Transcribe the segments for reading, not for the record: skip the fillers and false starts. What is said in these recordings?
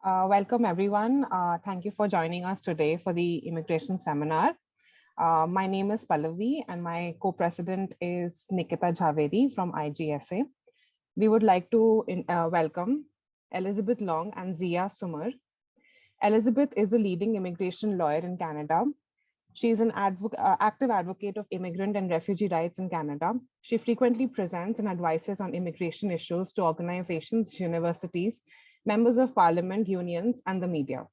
Welcome everyone. Thank you for joining us today for the immigration seminar. My name is Pallavi and my co-president is Nikita Jhaveri from IGSA. We would like to welcome Elizabeth Long and Zia Sumar. Elizabeth is a leading immigration lawyer in Canada. She is an active advocate of immigrant and refugee rights in Canada. She frequently presents and advises on immigration issues to organizations, universities, members of parliament, unions, and the media.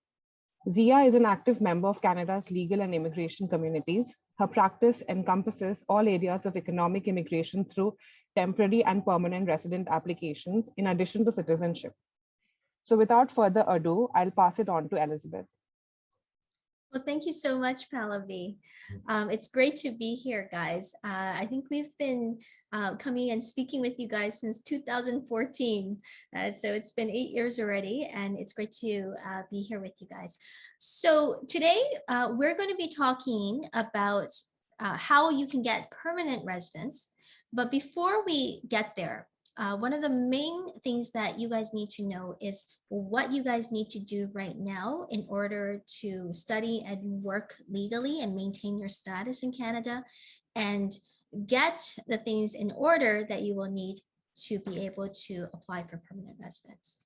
Zia is an active member of Canada's legal and immigration communities. Her practice encompasses all areas of economic immigration through temporary and permanent resident applications, in addition to citizenship. So without further ado, I'll pass it on to Elizabeth. Well, thank you so much, Pallavi. It's great to be here, guys. I think we've been coming and speaking with you guys since 2014. So it's been 8 years already, and it's great to be here with you guys. So today, we're going to be talking about how you can get permanent residence. But before we get there, one of the main things that you guys need to know is what you guys need to do right now in order to study and work legally and maintain your status in Canada and get the things in order that you will need to be able to apply for permanent residence.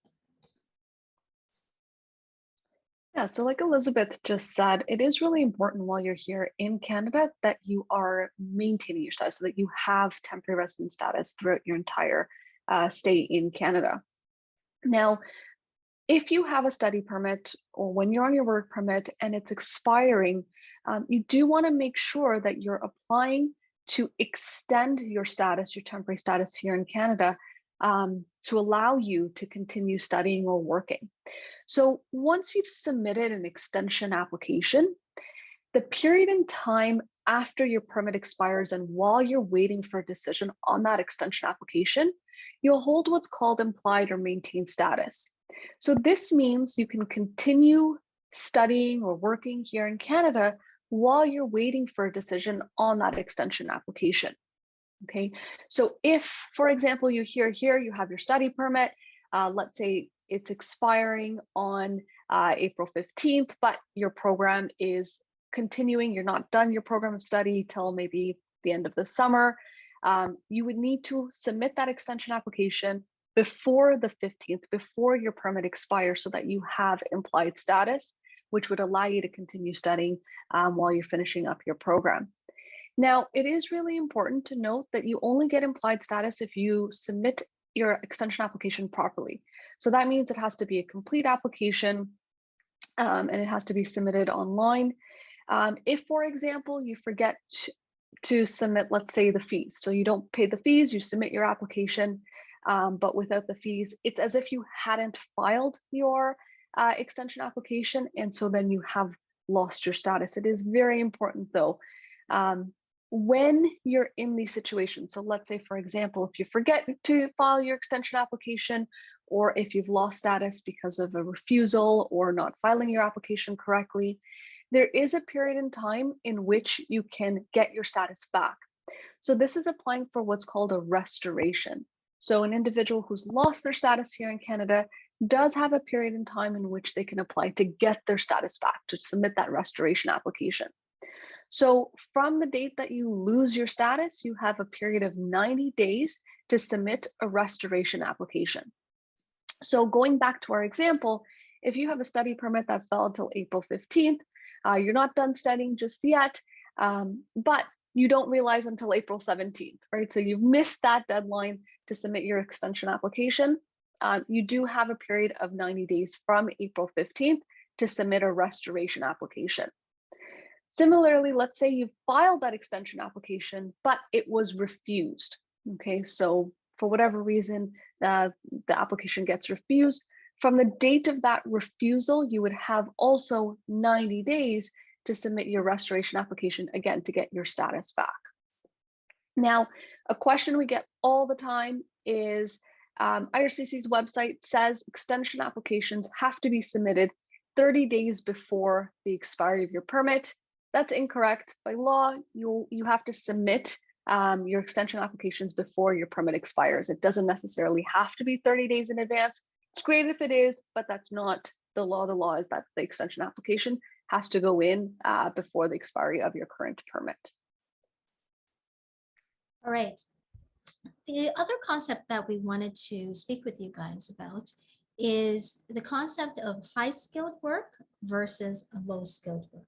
Yeah, so like Elizabeth just said, it is really important while you're here in Canada that you are maintaining your status, so that you have temporary resident status throughout your entire stay in Canada. Now, if you have a study permit or when you're on your work permit and it's expiring, you do want to make sure that you're applying to extend your status, your temporary status here in Canada, to allow you to continue studying or working. So once you've submitted an extension application, the period in time after your permit expires and while you're waiting for a decision on that extension application, you'll hold what's called implied or maintained status. So this means you can continue studying or working here in Canada while you're waiting for a decision on that extension application. Okay, so if, for example, you here you have your study permit, let's say it's expiring on April 15th, but your program is continuing, you're not done your program of study till maybe the end of the summer, you would need to submit that extension application before the 15th, before your permit expires, so that you have implied status, which would allow you to continue studying while you're finishing up your program. Now, it is really important to note that you only get implied status if you submit your extension application properly. So that means it has to be a complete application and it has to be submitted online. If, for example, you forget to submit, let's say, the fees, so you don't pay the fees, you submit your application, but without the fees, it's as if you hadn't filed your extension application, and so then you have lost your status. It is very important, though, when you're in these situations. So let's say, for example, if you forget to file your extension application, or if you've lost status because of a refusal or not filing your application correctly, there is a period in time in which you can get your status back. So this is applying for what's called a restoration. So an individual who's lost their status here in Canada does have a period in time in which they can apply to get their status back, to submit that restoration application. So from the date that you lose your status, you have a period of 90 days to submit a restoration application. So going back to our example, if you have a study permit that's valid till April 15th, you're not done studying just yet, but you don't realize until April 17th, right? So you've missed that deadline to submit your extension application. You do have a period of 90 days from April 15th to submit a restoration application. Similarly, let's say you filed that extension application, but it was refused. Okay, so for whatever reason, the application gets refused. From the date of that refusal, you would have also 90 days to submit your restoration application, again, to get your status back. Now, a question we get all the time is IRCC's website says extension applications have to be submitted 30 days before the expiry of your permit. That's incorrect. By law, you have to submit your extension applications before your permit expires. It doesn't necessarily have to be 30 days in advance. It's great if it is, but that's not the law. The law is that the extension application has to go in before the expiry of your current permit. All right. The other concept that we wanted to speak with you guys about is the concept of high-skilled work versus low-skilled work.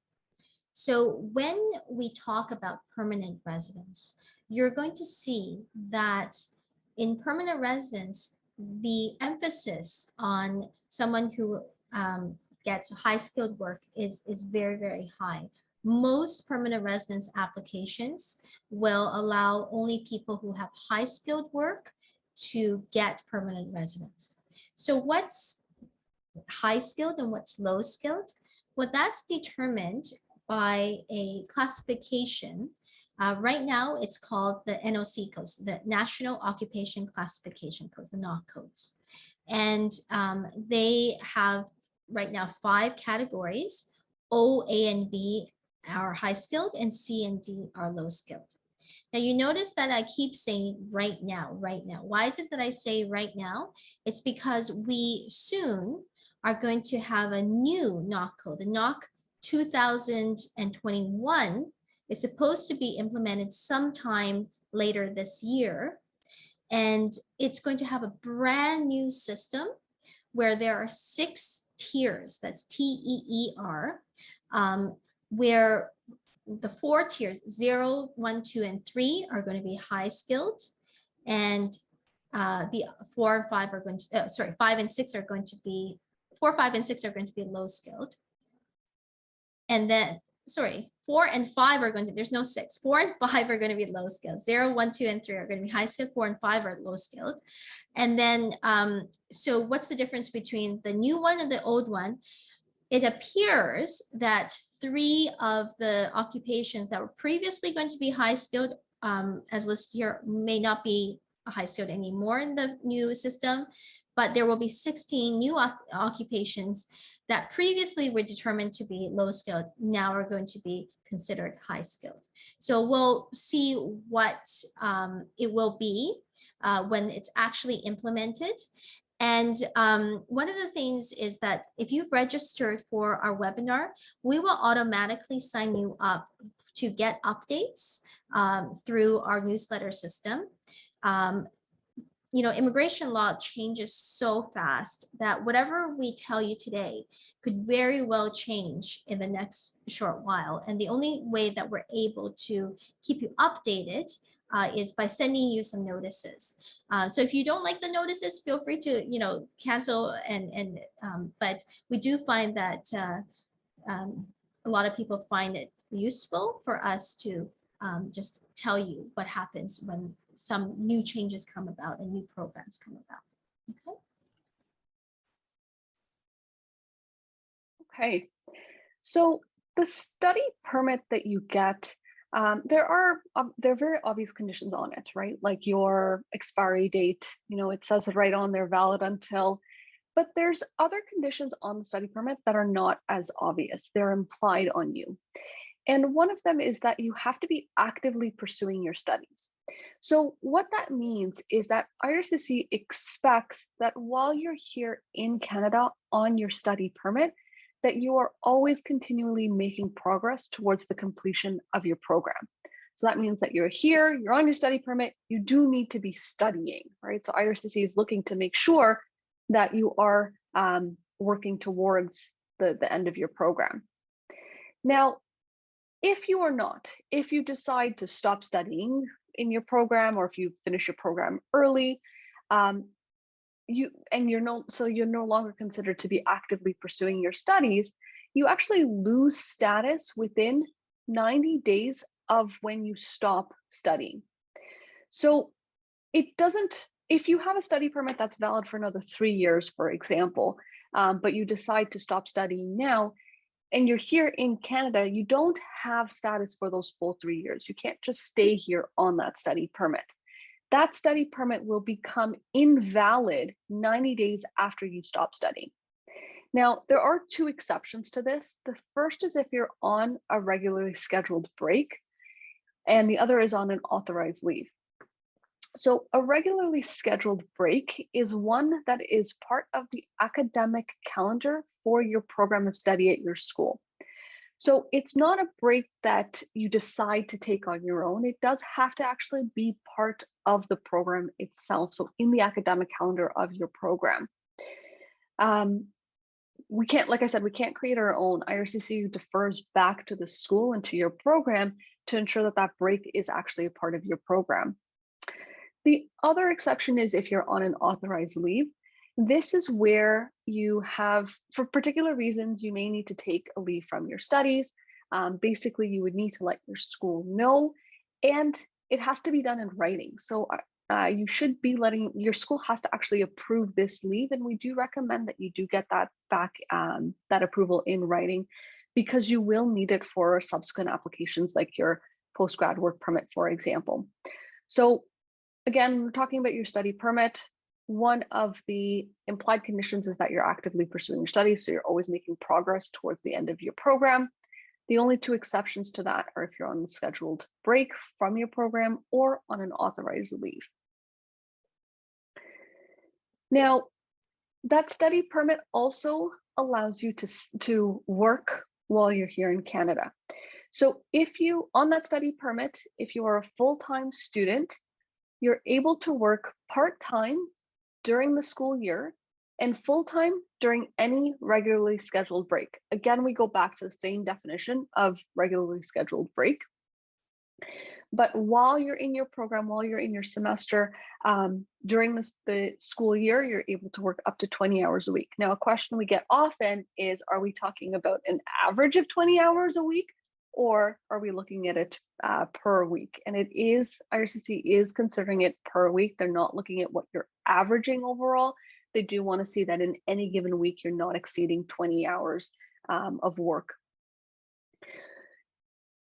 So when we talk about permanent residence, you're going to see that in permanent residence, the emphasis on someone who gets high-skilled work is very, very high. Most permanent residence applications will allow only people who have high-skilled work to get permanent residence. So what's high-skilled and what's low-skilled? Well, that's determined by a classification. Right now, it's called the NOC codes, the National Occupation Classification codes, the NOC codes. And they have right now 5 categories. O, A, and B are high-skilled, and C and D are low-skilled. Now you notice that I keep saying right now, right now. Why is it that I say right now? It's because we soon are going to have a new NOC code. The NOC 2021 is supposed to be implemented sometime later this year. And it's going to have a brand new system where there are 6 tiers, that's TEER, where the 4 tiers, 0, 1, 2, and 3 are going to be high-skilled, and the 4 and 5 are going to, 5 and 6 are going to be, 4, 5, and 6 are going to be low-skilled. And then, 4 and 5 are going to, there's no 6, 4 and 5 are going to be low-skilled. 0, 1, 2, and 3 are going to be high-skilled, 4 and 5 are low-skilled. And then, so what's the difference between the new one and the old one? It appears that 3 of the occupations that were previously going to be high-skilled, as listed here, may not be high-skilled anymore in the new system, but there will be 16 new occupations that previously were determined to be low-skilled, now are going to be considered high-skilled. So we'll see what it will be when it's actually implemented. And one of the things is that if you've registered for our webinar, we will automatically sign you up to get updates through our newsletter system. You know, immigration law changes so fast that whatever we tell you today could very well change in the next short while. And the only way that we're able to keep you updated is by sending you some notices. So if you don't like the notices, feel free to, you know, cancel. But we do find that a lot of people find it useful for us to just tell you what happens when some new changes come about and new programs come about. Okay. So the study permit that you get, there are very obvious conditions on it, right? Like your expiry date, you know, it says it right on there, valid until, but there's other conditions on the study permit that are not as obvious. They're implied on you. And one of them is that you have to be actively pursuing your studies. So what that means is that IRCC expects that while you're here in Canada on your study permit, that you are always continually making progress towards the completion of your program. So that means that you're here, you're on your study permit, you do need to be studying, right? So IRCC is looking to make sure that you are working towards the end of your program. Now, if you are not, if you decide to stop studying in your program, or if you finish your program early, you're no longer considered to be actively pursuing your studies, you actually lose status within 90 days of when you stop studying. So it doesn't, if you have a study permit that's valid for another 3 years, for example, but you decide to stop studying now, and you're here in Canada, you don't have status for those full 3 years. You can't just stay here on that study permit. That study permit will become invalid 90 days after you stop studying. Now, there are 2 exceptions to this. The first is if you're on a regularly scheduled break, and the other is on an authorized leave. So a regularly scheduled break is one that is part of the academic calendar for your program of study at your school. So it's not a break that you decide to take on your own. It does have to actually be part of the program itself. So in the academic calendar of your program. We can't, like I said, we can't create our own. IRCC defers back to the school and to your program to ensure that that break is actually a part of your program. The other exception is if you're on an authorized leave. This is where you have, for particular reasons, you may need to take a leave from your studies. Basically, you would need to let your school know, and it has to be done in writing. So you should be letting, your school has to actually approve this leave, and we do recommend that you do get that back, that approval in writing, because you will need it for subsequent applications like your postgrad work permit, for example. So again, we're talking about your study permit. One of the implied conditions is that you're actively pursuing your studies, so you're always making progress towards the end of your program. The only two exceptions to that are if you're on a scheduled break from your program or on an authorized leave. Now, that study permit also allows you to work while you're here in Canada. So if you, on that study permit, if you are a full-time student, you're able to work part-time during the school year and full-time during any regularly scheduled break. Again, we go back to the same definition of regularly scheduled break. But while you're in your program, while you're in your semester, during the school year, you're able to work up to 20 hours a week. Now, a question we get often is, are we talking about an average of 20 hours a week, or are we looking at it per week? And it is, IRCC is considering it per week. They're not looking at what you're averaging overall. They do want to see that in any given week, you're not exceeding 20 hours of work.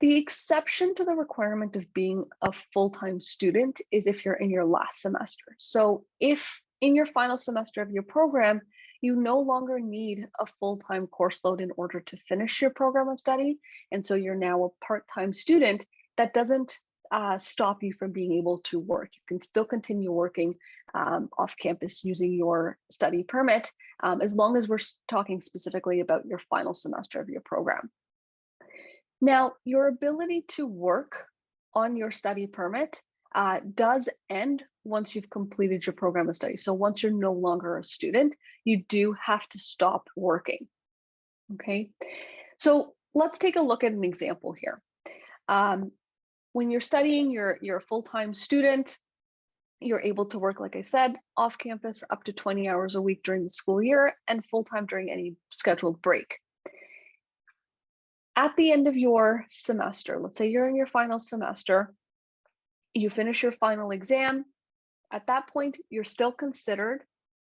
The exception to the requirement of being a full-time student is if you're in your last semester. So if in your final semester of your program, you no longer need a full-time course load in order to finish your program of study, and so you're now a part-time student, that doesn't stop you from being able to work. You can still continue working off campus using your study permit, as long as we're talking specifically about your final semester of your program. Now, your ability to work on your study permit does end once you've completed your program of study. So once you're no longer a student, you do have to stop working, okay? So let's take a look at an example here. When you're studying, you're a full-time student, you're able to work, like I said, off campus up to 20 hours a week during the school year and full-time during any scheduled break. At the end of your semester, let's say you're in your final semester, you finish your final exam. At that point, you're still considered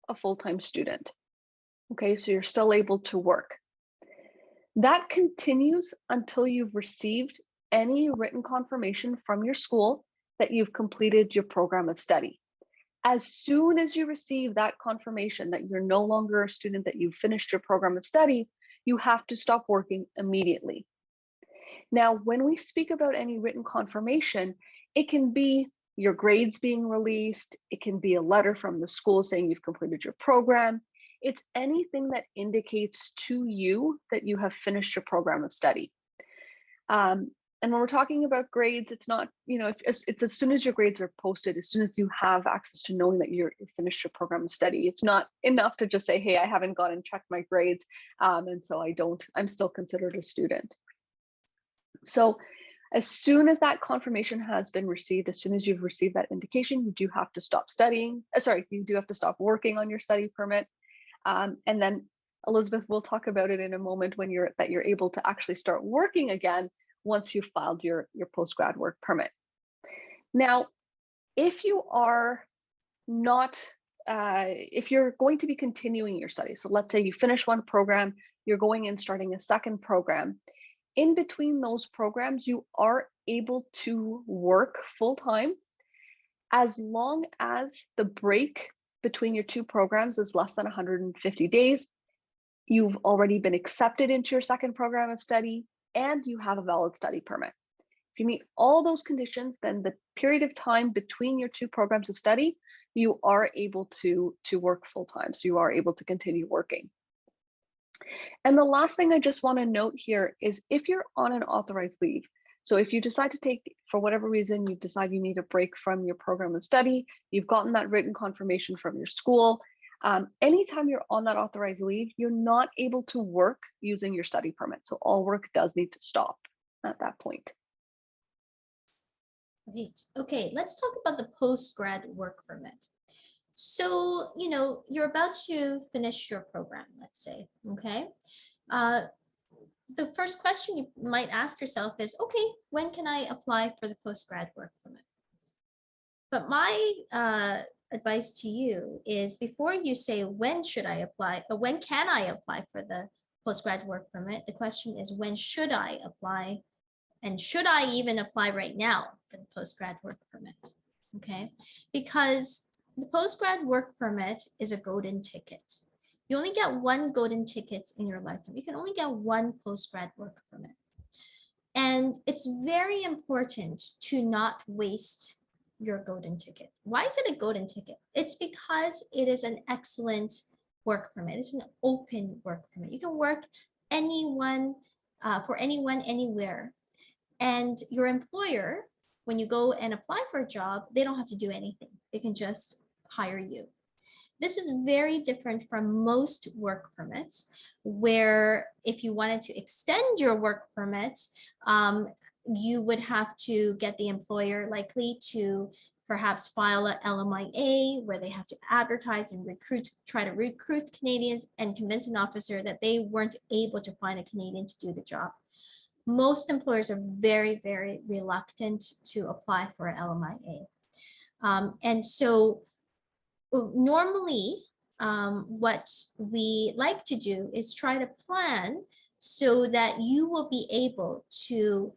a full-time student. Okay, so you're still able to work. That continues until you've received any written confirmation from your school that you've completed your program of study. As soon as you receive that confirmation that you're no longer a student, that you've finished your program of study, you have to stop working immediately. Now, when we speak about any written confirmation, it can be your grades being released, it can be a letter from the school saying you've completed your program. It's anything that indicates to you that you have finished your program of study. And when we're talking about grades, it's not, you know, it's as soon as your grades are posted, as soon as you have access to knowing that you've finished your program of study. It's not enough to just say, hey, I haven't gone and checked my grades, and so I'm still considered a student. So as soon as that confirmation has been received, as soon as you've received that indication, you do have to stop studying. You do have to stop working on your study permit. And then Elizabeth will talk about it in a moment when you're able to actually start working again once you've filed your postgrad work permit. Now, if you are not, if you're going to be continuing your study, so let's say you finish one program, you're going and starting a second program, in between those programs, you are able to work full-time as long as the break between your two programs is less than 150 days, you've already been accepted into your second program of study, and you have a valid study permit. If you meet all those conditions, then the period of time between your two programs of study, you are able to work full-time. So you are able to continue working. And the last thing I just want to note here is if you're on an authorized leave, so if you decide to take, for whatever reason, you decide you need a break from your program of study, you've gotten that written confirmation from your school, anytime you're on that authorized leave, you're not able to work using your study permit. So all work does need to stop at that point. Great. Okay, let's talk about the postgrad work permit. So, you know, you're about to finish your program, let's say, okay? The first question you might ask yourself is, okay, when can I apply for the postgrad work permit? But my advice to you is before you say, when should I apply, or when can I apply for the postgrad work permit? The question is, when should I apply? And should I even apply right now for the postgrad work permit? Okay, because the postgrad work permit is a golden ticket. You only get one golden ticket in your lifetime. You can only get one postgrad work permit. And it's very important to not waste your golden ticket. Why is it a golden ticket? It's because it is an excellent work permit. It's an open work permit. You can work anyone, for anyone, anywhere. And your employer, when you go and apply for a job, they don't have to do anything. They can just hire you. This is very different from most work permits, where if you wanted to extend your work permit, you would have to get the employer likely to perhaps file an LMIA where they have to advertise and try to recruit Canadians and convince an officer that they weren't able to find a Canadian to do the job. Most employers are very, very reluctant to apply for an LMIA. And so normally, what we like to do is try to plan so that you will be able to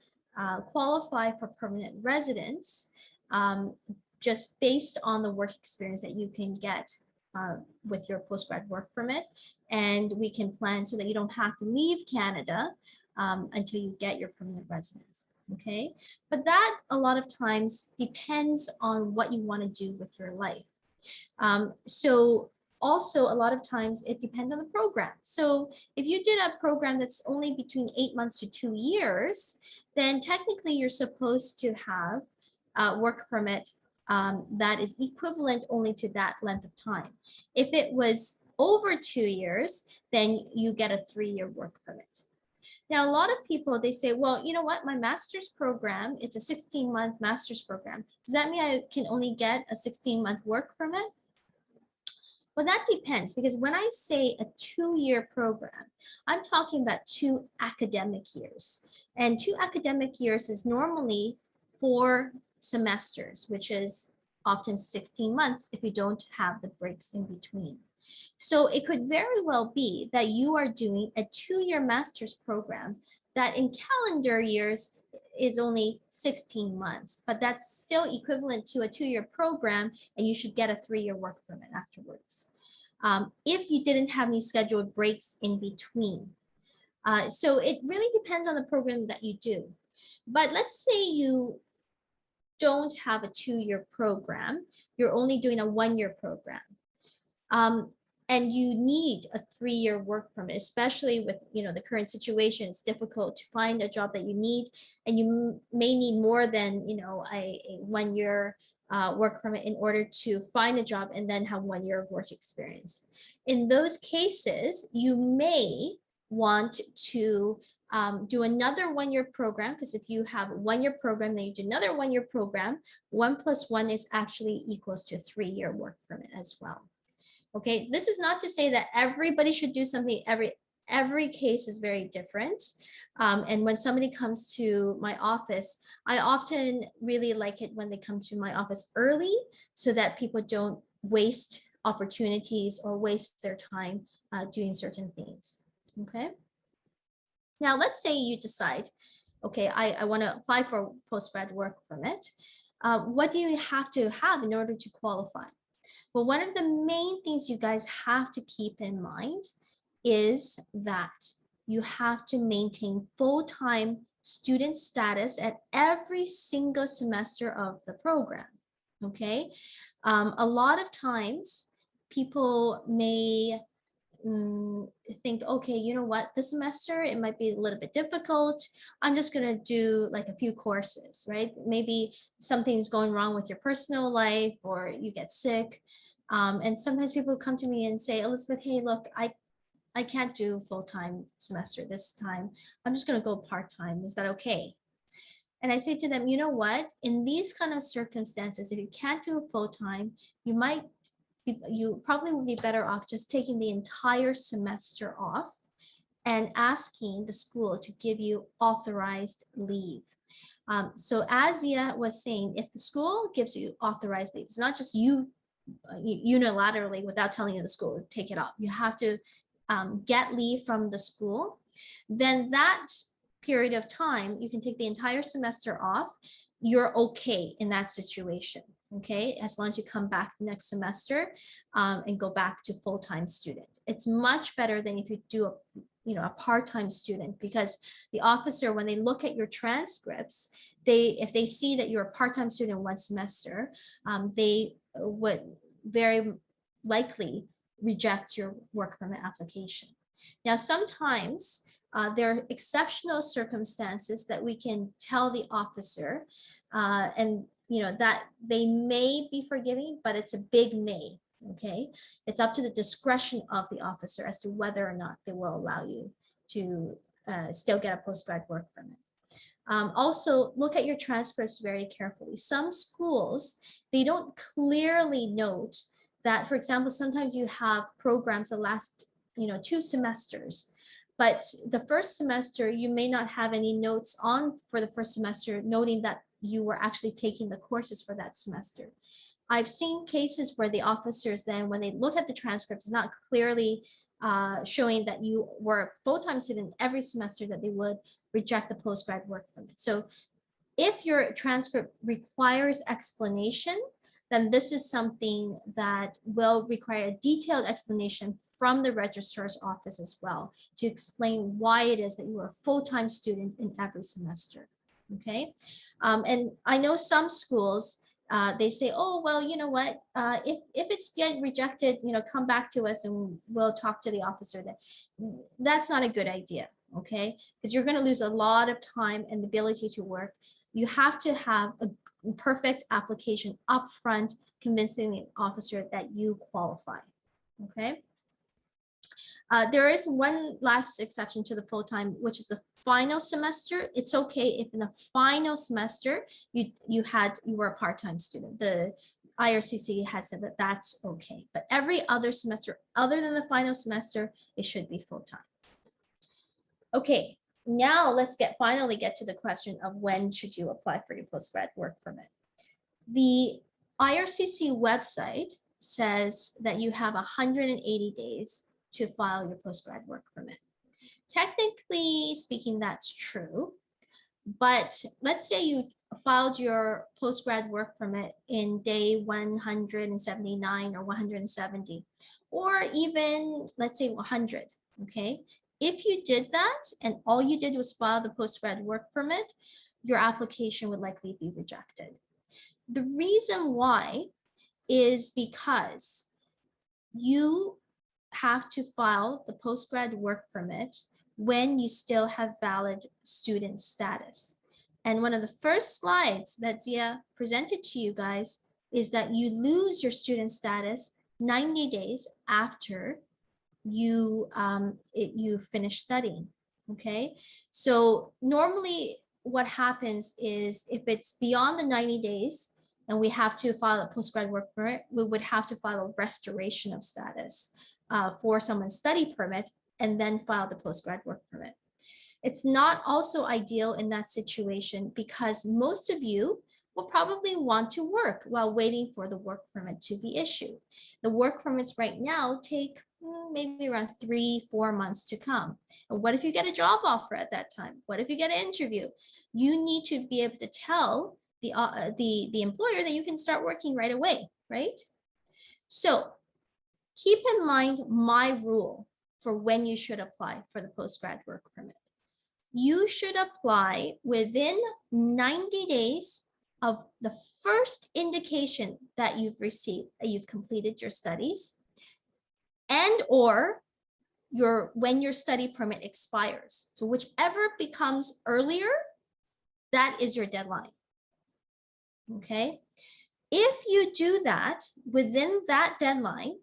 qualify for permanent residence just based on the work experience that you can get with your postgrad work permit. And we can plan so that you don't have to leave Canada until you get your permanent residence, okay? But that a lot of times depends on what you want to do with your life. So also a lot of times it depends on the program. So if you did a program that's only between 8 months to 2 years, then technically you're supposed to have a work permit that is equivalent only to that length of time. If it was over 2 years, then you get a 3-year work permit. Now, a lot of people, they say, well, you know what, my master's program, it's a 16-month master's program. Does that mean I can only get a 16-month work permit? Well, that depends, because when I say a 2-year program, I'm talking about 2 academic years. And 2 academic years is normally 4 semesters, which is often 16 months if you don't have the breaks in between. So it could very well be that you are doing a 2-year master's program that in calendar years is only 16 months, but that's still equivalent to a 2-year program, and you should get a 3-year work permit afterwards. If you didn't have any scheduled breaks in between. So it really depends on the program that you do. But let's say you don't have a 2-year program, you're only doing a 1-year program. And you need a 3-year work permit, especially with the current situation. It's difficult to find a job that you need, and you may need more than a 1-year work permit in order to find a job and then have 1 year of work experience. In those cases, you may want to do another 1-year program, because if you have a 1-year program, then you do another 1-year program. 1 + 1 is actually equals to a 3-year work permit as well. Okay, this is not to say that everybody should do something. Every case is very different. And when somebody comes to my office, I often really like it when they come to my office early so that people don't waste opportunities or waste their time doing certain things. Okay. Now, let's say you decide, okay, I want to apply for a postgrad work permit. What do you have to have in order to qualify? Well, one of the main things you guys have to keep in mind is that you have to maintain full-time student status at every single semester of the program. Okay, a lot of times people may think, okay, you know what, this semester it might be a little bit difficult. I'm just going to do like a few courses, right? Maybe something's going wrong with your personal life or you get sick. And sometimes people come to me and say, Elizabeth, hey, look, I can't do full-time semester this time. I'm just going to go part-time. Is that okay? And I say to them, you know what, in these kind of circumstances, if you can't do a full-time, you probably would be better off just taking the entire semester off and asking the school to give you authorized leave. So as Zia was saying, if the school gives you authorized leave, it's not just you unilaterally without telling the school to take it off. You have to get leave from the school. Then that period of time, you can take the entire semester off. You're okay in that situation. Okay, as long as you come back next semester and go back to full-time student. It's much better than if you do a part-time student, because the officer, when they look at your transcripts, if they see that you're a part-time student one semester, they would very likely reject your work permit application. Now, sometimes there are exceptional circumstances that we can tell the officer, and that they may be forgiving, but it's a big may. Okay, it's up to the discretion of the officer as to whether or not they will allow you to still get a postgrad work permit. Also, look at your transcripts very carefully. Some schools, they don't clearly note that, for example, sometimes you have programs that last 2 semesters, but the first semester you may not have any notes on for the first semester noting that you were actually taking the courses for that semester. I've seen cases where the officers then, when they look at the transcripts, not clearly showing that you were a full-time student every semester, that they would reject the postgrad work permit. So if your transcript requires explanation, then this is something that will require a detailed explanation from the registrar's office as well, to explain why it is that you are a full-time student in every semester. Okay, and I know some schools, they say, oh, well, you know what, if it's get rejected, come back to us and we'll talk to the officer. That's not a good idea, okay, because you're going to lose a lot of time and the ability to work. You have to have a perfect application up front, convincing the officer that you qualify. Okay. There is one last exception to the full-time, which is the final semester. It's okay if in the final semester you were a part-time student. The IRCC has said that that's okay, but every other semester other than the final semester, it should be full-time. Okay, now let's finally get to the question of when should you apply for your postgrad work permit. The IRCC website says that you have 180 days to file your postgrad work permit. Technically speaking, that's true, but let's say you filed your postgrad work permit in day 179 or 170, or even let's say 100, okay? If you did that and all you did was file the postgrad work permit, your application would likely be rejected. The reason why is because you have to file the postgrad work permit when you still have valid student status. And one of the first slides that Zia presented to you guys is that you lose your student status 90 days after you finish studying. Okay, so normally what happens is if it's beyond the 90 days and we have to file a postgrad work permit, we would have to file a restoration of status for someone's study permit and then file the postgrad work permit. It's not also ideal in that situation because most of you will probably want to work while waiting for the work permit to be issued. The work permits right now take maybe around 3-4 months to come. And what if you get a job offer at that time? What if you get an interview? You need to be able to tell the employer that you can start working right away, right? So keep in mind my rule for when you should apply for the postgrad work permit. you should apply within 90 days of the first indication that you've received, that you've completed your studies, and or when your study permit expires. So whichever becomes earlier, that is your deadline. Okay. If you do that within that deadline,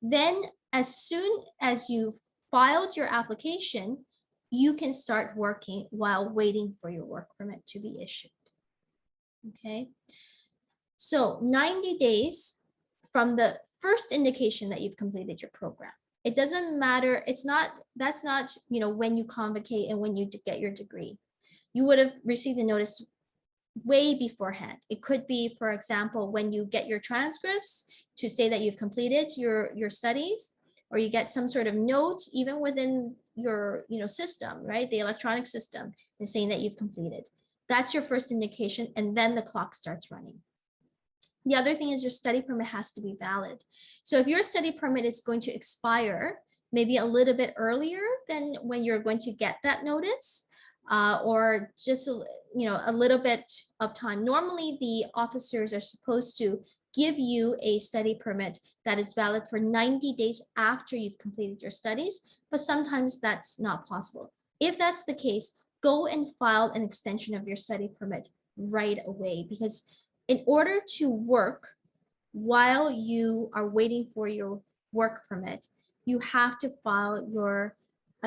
then as soon as you've filed your application, you can start working while waiting for your work permit to be issued. Okay. So 90 days from the first indication that you've completed your program. It doesn't matter. That's not, when you convocate and when you get your degree. You would have received a notice way beforehand. It could be, for example, when you get your transcripts to say that you've completed your studies, or you get some sort of note even within your system, right? The electronic system is saying that you've completed. That's your first indication, and then the clock starts running. The other thing is your study permit has to be valid. So if your study permit is going to expire maybe a little bit earlier than when you're going to get that notice, or just a little bit of time. Normally, the officers are supposed to give you a study permit that is valid for 90 days after you've completed your studies, but sometimes that's not possible. If that's the case, go and file an extension of your study permit right away, because in order to work while you are waiting for your work permit, you have to file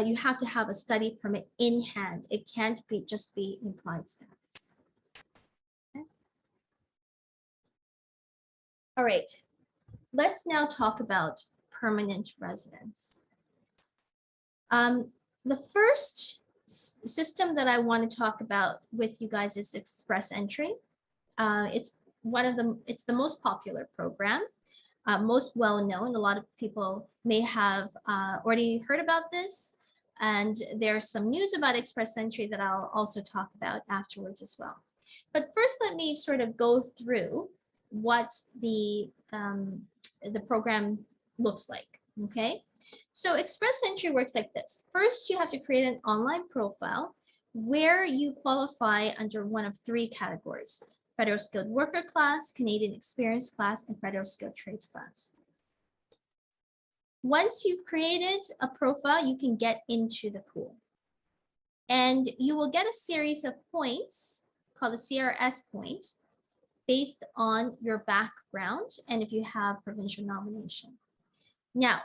you have to have a study permit in hand. It can't just be implied status. Okay. All right, let's now talk about permanent residence. The first system that I want to talk about with you guys is express entry. It's the most popular program, most well-known. A lot of people may have already heard about this, and there's some news about express entry that I'll also talk about afterwards as well. But first, let me sort of go through what the program looks like. Okay, so express entry works like this. First, you have to create an online profile where you qualify under one of three categories: Federal Skilled Worker class, Canadian Experience class, and Federal Skilled Trades class. Once you've created a profile, you can get into the pool. And you will get a series of points called the CRS points based on your background and if you have provincial nomination. Now,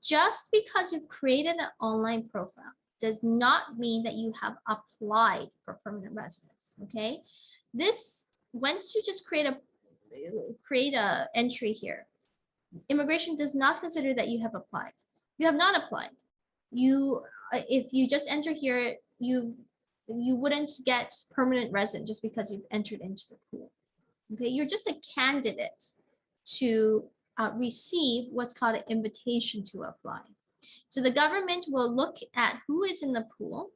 just because you've created an online profile does not mean that you have applied for permanent residence, okay? Once you just create a entry here, immigration does not consider that you have applied. You have not applied. If you just enter here, you wouldn't get permanent resident just because you've entered into the pool. Okay, you're just a candidate to receive what's called an invitation to apply. So the government will look at who is in the pool,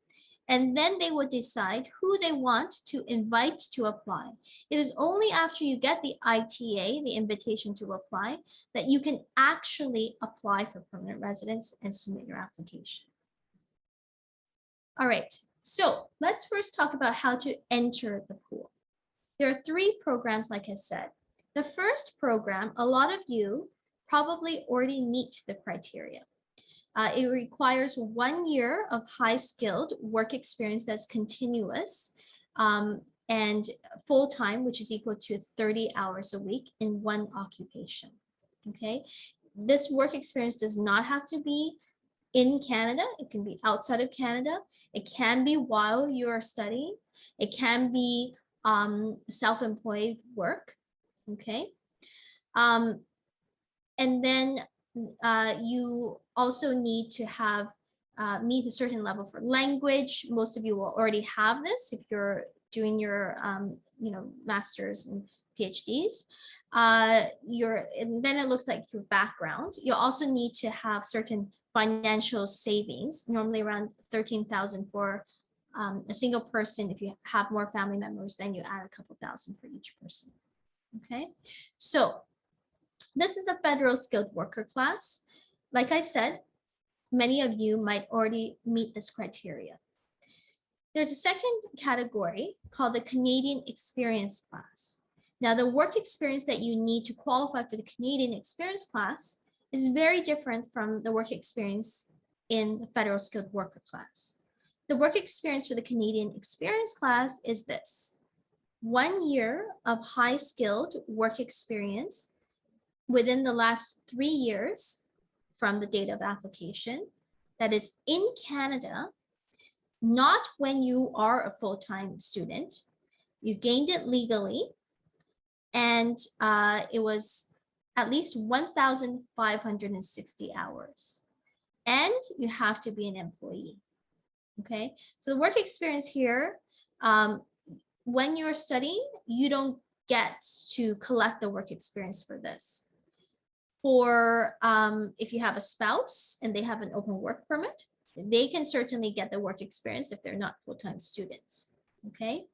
and then they will decide who they want to invite to apply. It is only after you get the ITA, the invitation to apply, that you can actually apply for permanent residence and submit your application. All right, so let's first talk about how to enter the pool. There are three programs, like I said. The first program, a lot of you probably already meet the criteria. It requires 1 year of high-skilled work experience that's continuous and full-time, which is equal to 30 hours a week in one occupation, okay? This work experience does not have to be in Canada. It can be outside of Canada. It can be while you are studying. It can be self-employed work, okay? And then you also need to have meet a certain level for language. Most of you will already have this if you're doing your masters and PhDs. And then it looks like your background. You also need to have certain financial savings, normally around 13,000 for a single person. If you have more family members, then you add a couple thousand for each person. Okay, so this is the Federal Skilled Worker class. Like I said, many of you might already meet this criteria. There's a second category called the Canadian Experience class. Now, the work experience that you need to qualify for the Canadian Experience class is very different from the work experience in the Federal Skilled Worker class. The work experience for the Canadian Experience class is this: 1 year of high-skilled work experience within the last 3 years from the date of application that is in Canada, not when you are a full-time student. You gained it legally, and it was at least 1,560 hours. And you have to be an employee. Okay, so the work experience here, when you're studying, you don't get to collect the work experience for this. For if you have a spouse and they have an open work permit, they can certainly get the work experience if they're not full-time students. Okay,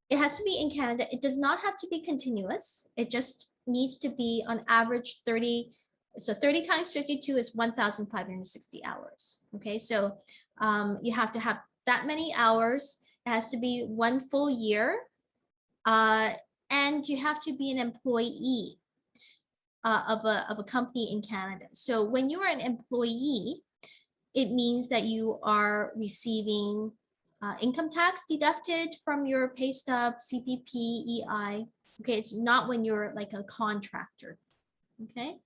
it has to be in Canada. It does not have to be continuous. It just needs to be on average 30. So 30 times 52 is 1,560 hours. Okay, so you have to have that many hours. It has to be 1 full year, and you have to be an employee of a company in Canada. So when you are an employee, it means that you are receiving income tax deducted from your pay stub, CPP, EI. Okay, it's not when you're like a contractor. Okay.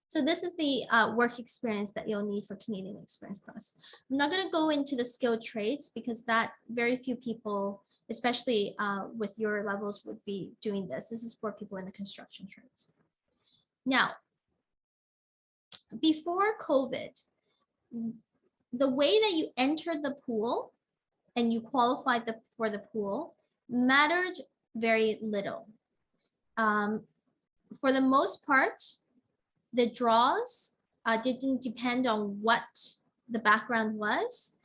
So this is the work experience that you'll need for Canadian Experience class. I'm not going to go into the skilled trades because that very few people, especially with your levels, would be doing this. This is for people in the construction trades. Now, before COVID, the way that you entered the pool and you qualified for the pool mattered very little. For the most part, the draws didn't depend on what the background was.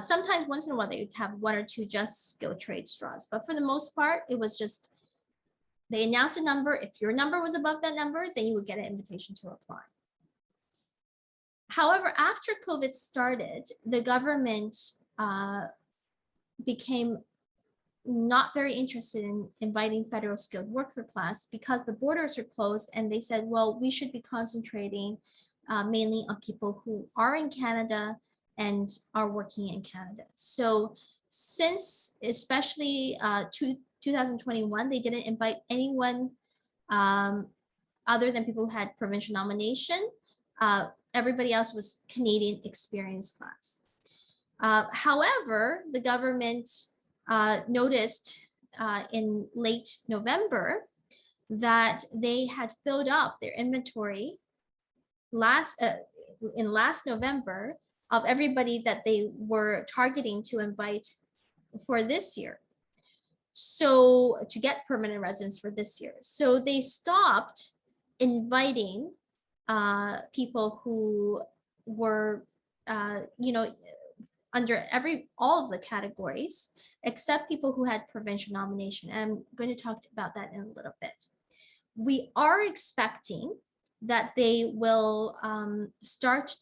Sometimes once in a while they would have 1 or 2 just skilled trades draws, but for the most part, it was just they announced a number. If your number was above that number, then you would get an invitation to apply. However, after COVID started, the government became not very interested in inviting federal skilled worker class because the borders are closed, and they said, well, we should be concentrating mainly on people who are in Canada and are working in Canada. So since especially 2021, they didn't invite anyone other than people who had provincial nomination. Everybody else was Canadian experience class. However, the government noticed in late November that they had filled up their inventory in last November of everybody that they were targeting to invite for this year. So to get permanent residence for this year. So they stopped inviting people who were, under all of the categories, except people who had provincial nomination. And I'm going to talk about that in a little bit. We are expecting that they will start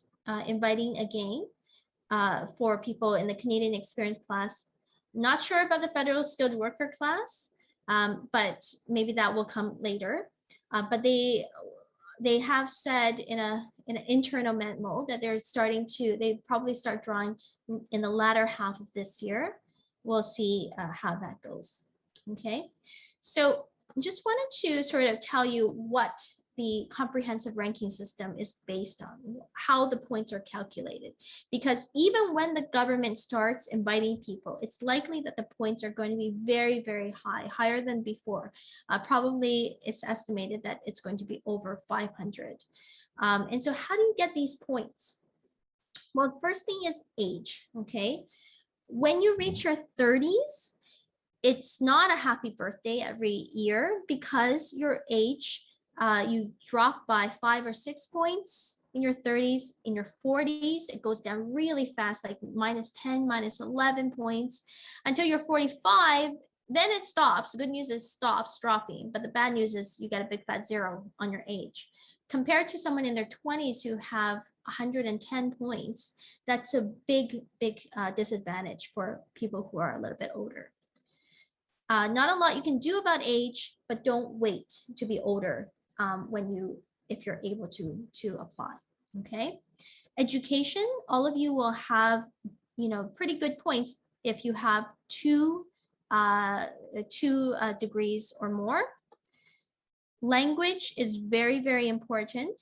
inviting again for people in the Canadian Experience class. Not sure about the Federal Skilled Worker class, but maybe that will come later. But they have said in an internal memo that they probably start drawing in the latter half of this year. We'll see how that goes. Okay, so just wanted to sort of tell you what the comprehensive ranking system is based on, how the points are calculated. Because even when the government starts inviting people, it's likely that the points are going to be very, very high, higher than before. Probably it's estimated that it's going to be over 500. And so how do you get these points? Well, the first thing is age, okay? When you reach your 30s, it's not a happy birthday every year because your age, you drop by 5 or 6 points in your 30s. In your 40s, it goes down really fast, like -10, -11 points until you're 45. Then it stops. The good news is it stops dropping, but the bad news is you get a big fat 0 on your age. Compared to someone in their 20s who have 110 points, that's a big disadvantage for people who are a little bit older. Not a lot you can do about age, but don't wait to be older if you're able to apply. Okay. Education, all of you will have, pretty good points if you have two degrees or more. Language is very, very important.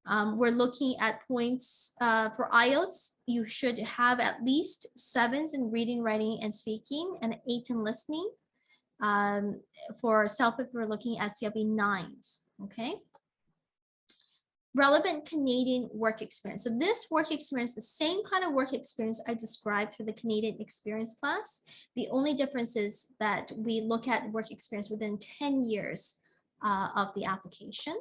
We're looking at points for IELTS. You should have at least 7s in reading, writing, and speaking, and 8 in listening. For CELPIP, we're looking at CLB 9s, okay? Relevant Canadian work experience. So this work experience, the same kind of work experience I described for the Canadian experience class. The only difference is that we look at work experience within 10 years of the application.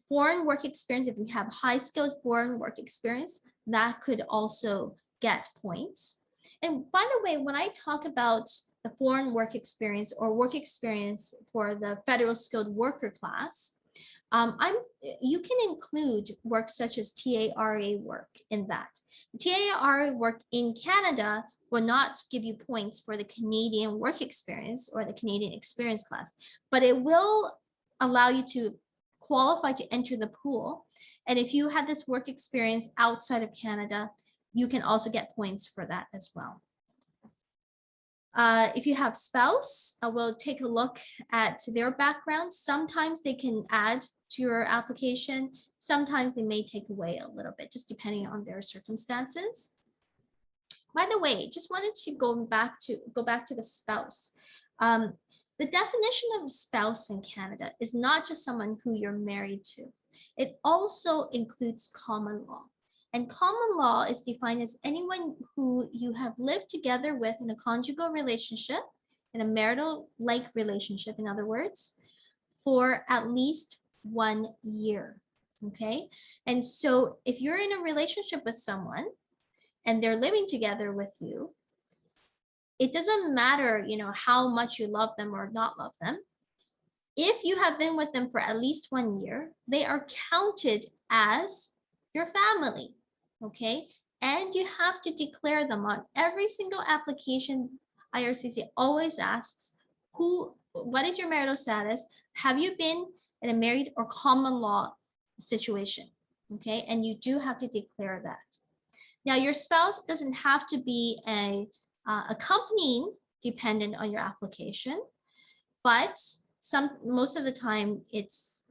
Foreign work experience, if you have high-skilled foreign work experience, that could also get points. And by the way, when I talk about the foreign work experience or work experience for the federal skilled worker class, you can include work such as TARA work in that. TARA work in Canada will not give you points for the Canadian work experience or the Canadian experience class, but it will allow you to qualify to enter the pool. And if you had this work experience outside of Canada, you can also get points for that as well. If you have spouse, we'll take a look at their background. Sometimes they can add to your application. Sometimes they may take away a little bit, just depending on their circumstances. By the way, just wanted to go back to the spouse. The definition of spouse in Canada is not just someone who you're married to. It also includes common law. And common law is defined as anyone who you have lived together with in a conjugal relationship, in a marital-like relationship, in other words, for at least 1 year, okay? And so if you're in a relationship with someone and they're living together with you, it doesn't matter, how much you love them or not love them. If you have been with them for at least 1 year, they are counted as your family. Okay, and you have to declare them on every single application. IRCC always asks, what is your marital status? Have you been in a married or common law situation? Okay, and you do have to declare that. Now, your spouse doesn't have to be a accompanying dependent on your application, but most of the time it's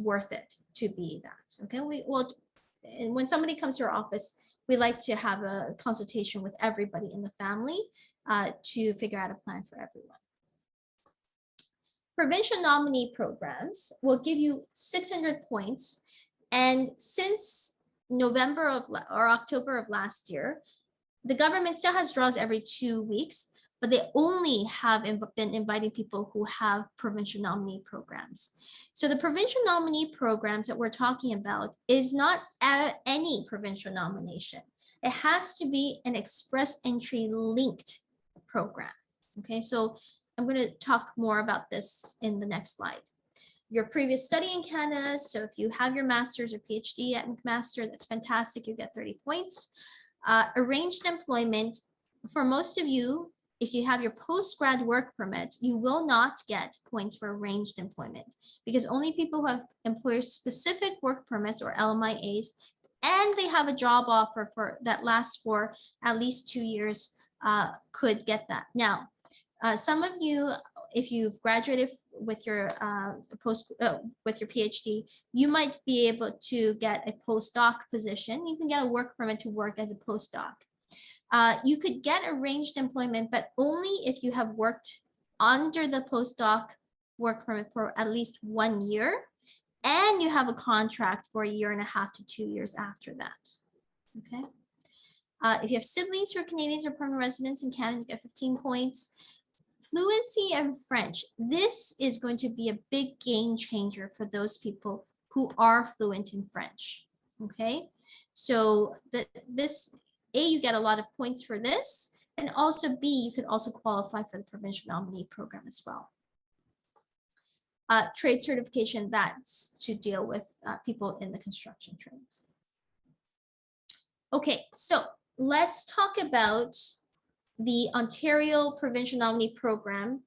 worth it to be that. Okay, and when somebody comes to our office, we like to have a consultation with everybody in the family to figure out a plan for everyone. Provincial nominee programs will give you 600 points. And since November or October of last year, the government still has draws every 2 weeks, but they only have been inviting people who have provincial nominee programs. So the provincial nominee programs that we're talking about is not any provincial nomination. It has to be an express entry linked program. Okay, so I'm going to talk more about this in the next slide. Your previous study in Canada, so if you have your master's or PhD at McMaster, that's fantastic, you get 30 points. Arranged employment, for most of you, if you have your postgrad work permit, you will not get points for arranged employment because only people who have employer-specific work permits or LMIAs and they have a job offer that lasts for at least 2 years could get that. Now, some of you, if you've graduated with your PhD, you might be able to get a postdoc position. You can get a work permit to work as a postdoc. You could get arranged employment, but only if you have worked under the postdoc work permit for at least 1 year, and you have a contract for 1.5 to 2 years after that. Okay. If you have siblings who are Canadians or permanent residents in Canada, you get 15 points. Fluency in French. This is going to be a big game changer for those people who are fluent in French. Okay. So you get a lot of points for this, and also B, you could also qualify for the provincial nominee program as well. Trade certification, that's to deal with people in the construction trades. Okay, so let's talk about the Ontario Provincial Nominee Program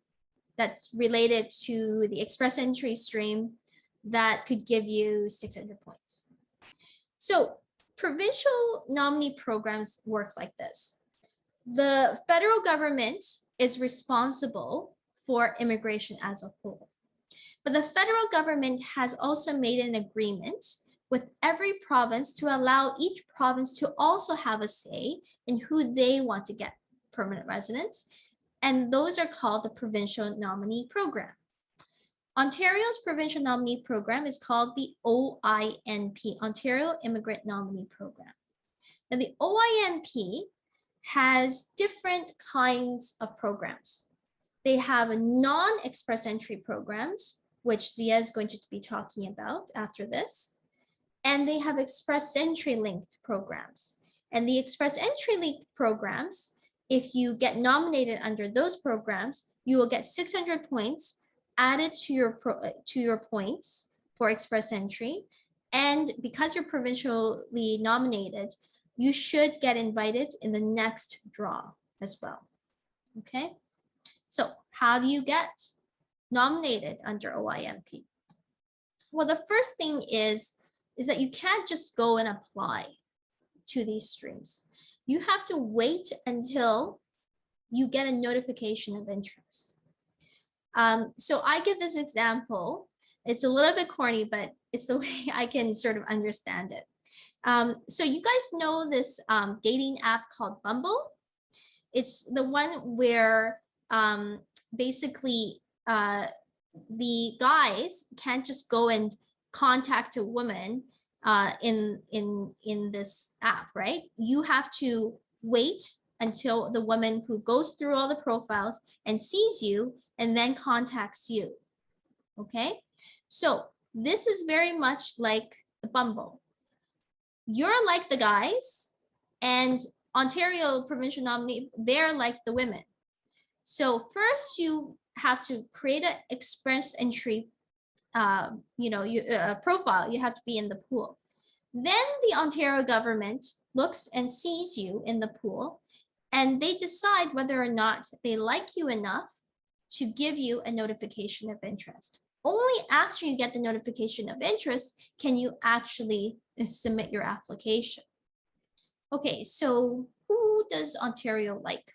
that's related to the express entry stream that could give you 600 points. So provincial nominee programs work like this. The federal government is responsible for immigration as a whole. But the federal government has also made an agreement with every province to allow each province to also have a say in who they want to get permanent residence. And those are called the Provincial Nominee Program. Ontario's Provincial Nominee Program is called the OINP, Ontario Immigrant Nominee Program. And the OINP has different kinds of programs. They have non-express entry programs, which Zia is going to be talking about after this. And they have express entry linked programs. And the express entry linked programs, if you get nominated under those programs, you will get 600 points added to your points for express entry. And because you're provincially nominated, you should get invited in the next draw as well. Okay, so how do you get nominated under OINP? Well, the first thing is that you can't just go and apply to these streams. You have to wait until you get a notification of interest. So I give this example. It's a little bit corny, but it's the way I can sort of understand it. So you guys know this dating app called Bumble? It's the one where basically the guys can't just go and contact a woman in this app, right? You have to wait until the woman who goes through all the profiles and sees you and then contacts you. Okay, so this is very much like the Bumble. You're like the guys, and Ontario provincial nominee, they're like the women. So first you have to create an express entry profile. You have to be in the pool. Then the Ontario government looks and sees you in the pool, and they decide whether or not they like you enough to give you a notification of interest. Only after you get the notification of interest can you actually submit your application. Okay, so who does Ontario like?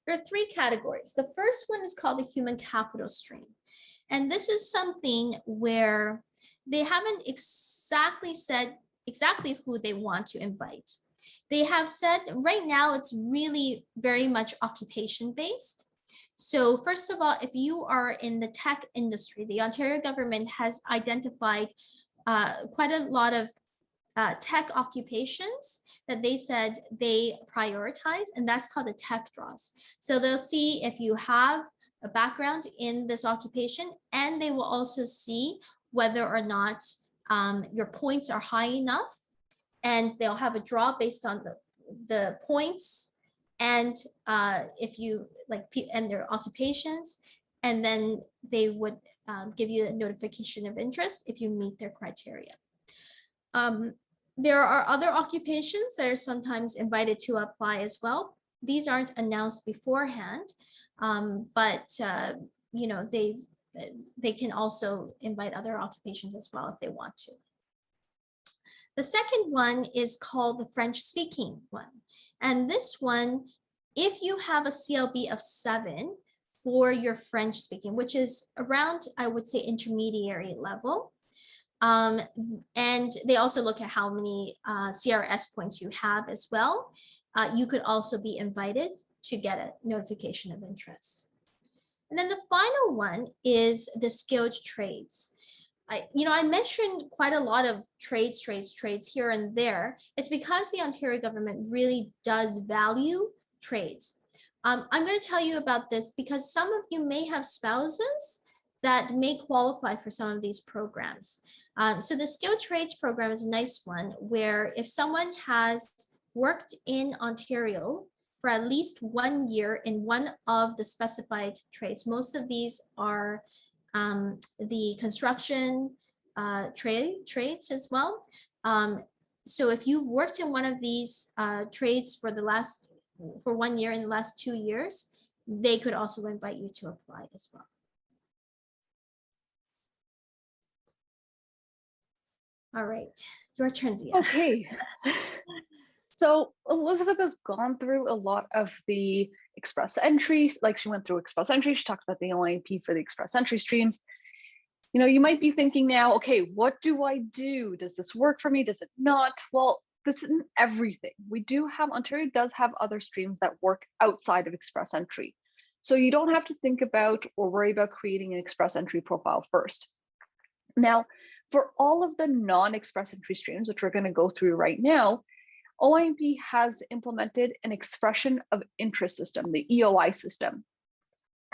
There are three categories. The first one is called the human capital stream. And this is something where they haven't exactly said exactly who they want to invite. They have said right now it's really very much occupation based. So first of all, if you are in the tech industry, the Ontario government has identified quite a lot of tech occupations that they said they prioritize, and that's called the tech draws. So they'll see if you have a background in this occupation, and they will also see whether or not your points are high enough, and they'll have a draw based on the points and if you like and their occupations, and then they would give you a notification of interest if you meet their criteria. There are other occupations that are sometimes invited to apply as well. These aren't announced beforehand, but they can also invite other occupations as well if they want to. The second one is called the French-speaking one. And this one, if you have a CLB of 7 for your French-speaking, which is around, I would say, intermediary level, and they also look at how many CRS points you have as well, you could also be invited to get a notification of interest. And then the final one is the skilled trades. I mentioned quite a lot of trades here and there. It's because the Ontario government really does value trades. I'm going to tell you about this because some of you may have spouses that may qualify for some of these programs. So the skilled trades program is a nice one where if someone has worked in Ontario for at least 1 year in one of the specified trades, most of these are the construction trades as well. So if you've worked in one of these trades for 1 year in the last 2 years, they could also invite you to apply as well. All right, your turn, Zia. Okay. So Elizabeth has gone through a lot of the express entries, like she went through express entry. She talked about the OINP for the express entry streams. You know, you might be thinking now, okay, what do I do? Does this work for me? Does it not? Well, this isn't everything. Ontario does have other streams that work outside of express entry. So you don't have to think about or worry about creating an express entry profile first. Now, for all of the non-express entry streams, which we're going to go through right now, OINP has implemented an expression of interest system, the EOI system.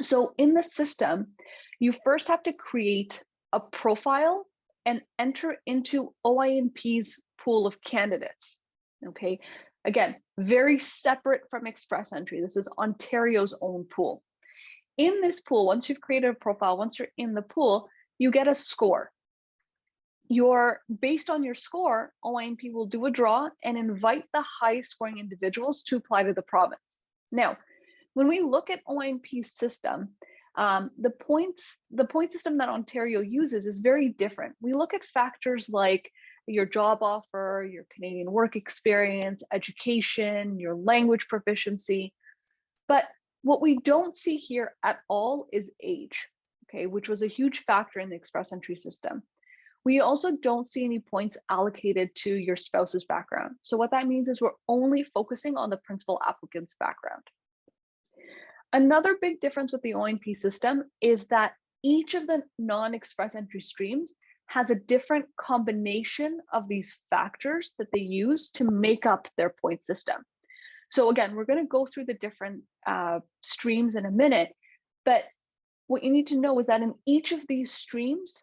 So in the system, you first have to create a profile and enter into OINP's pool of candidates. Okay, again, very separate from express entry. This is Ontario's own pool. In this pool, once you've created a profile, once you're in the pool, you get a score. Based on your score, OINP will do a draw and invite the highest scoring individuals to apply to the province. Now, when we look at OINP's system, the point system that Ontario uses is very different. We look at factors like your job offer, your Canadian work experience, education, your language proficiency. But what we don't see here at all is age, okay, which was a huge factor in the express entry system. We also don't see any points allocated to your spouse's background. So what that means is we're only focusing on the principal applicant's background. Another big difference with the OINP system is that each of the non-express entry streams has a different combination of these factors that they use to make up their point system. So again, we're going to go through the different streams in a minute, but what you need to know is that in each of these streams,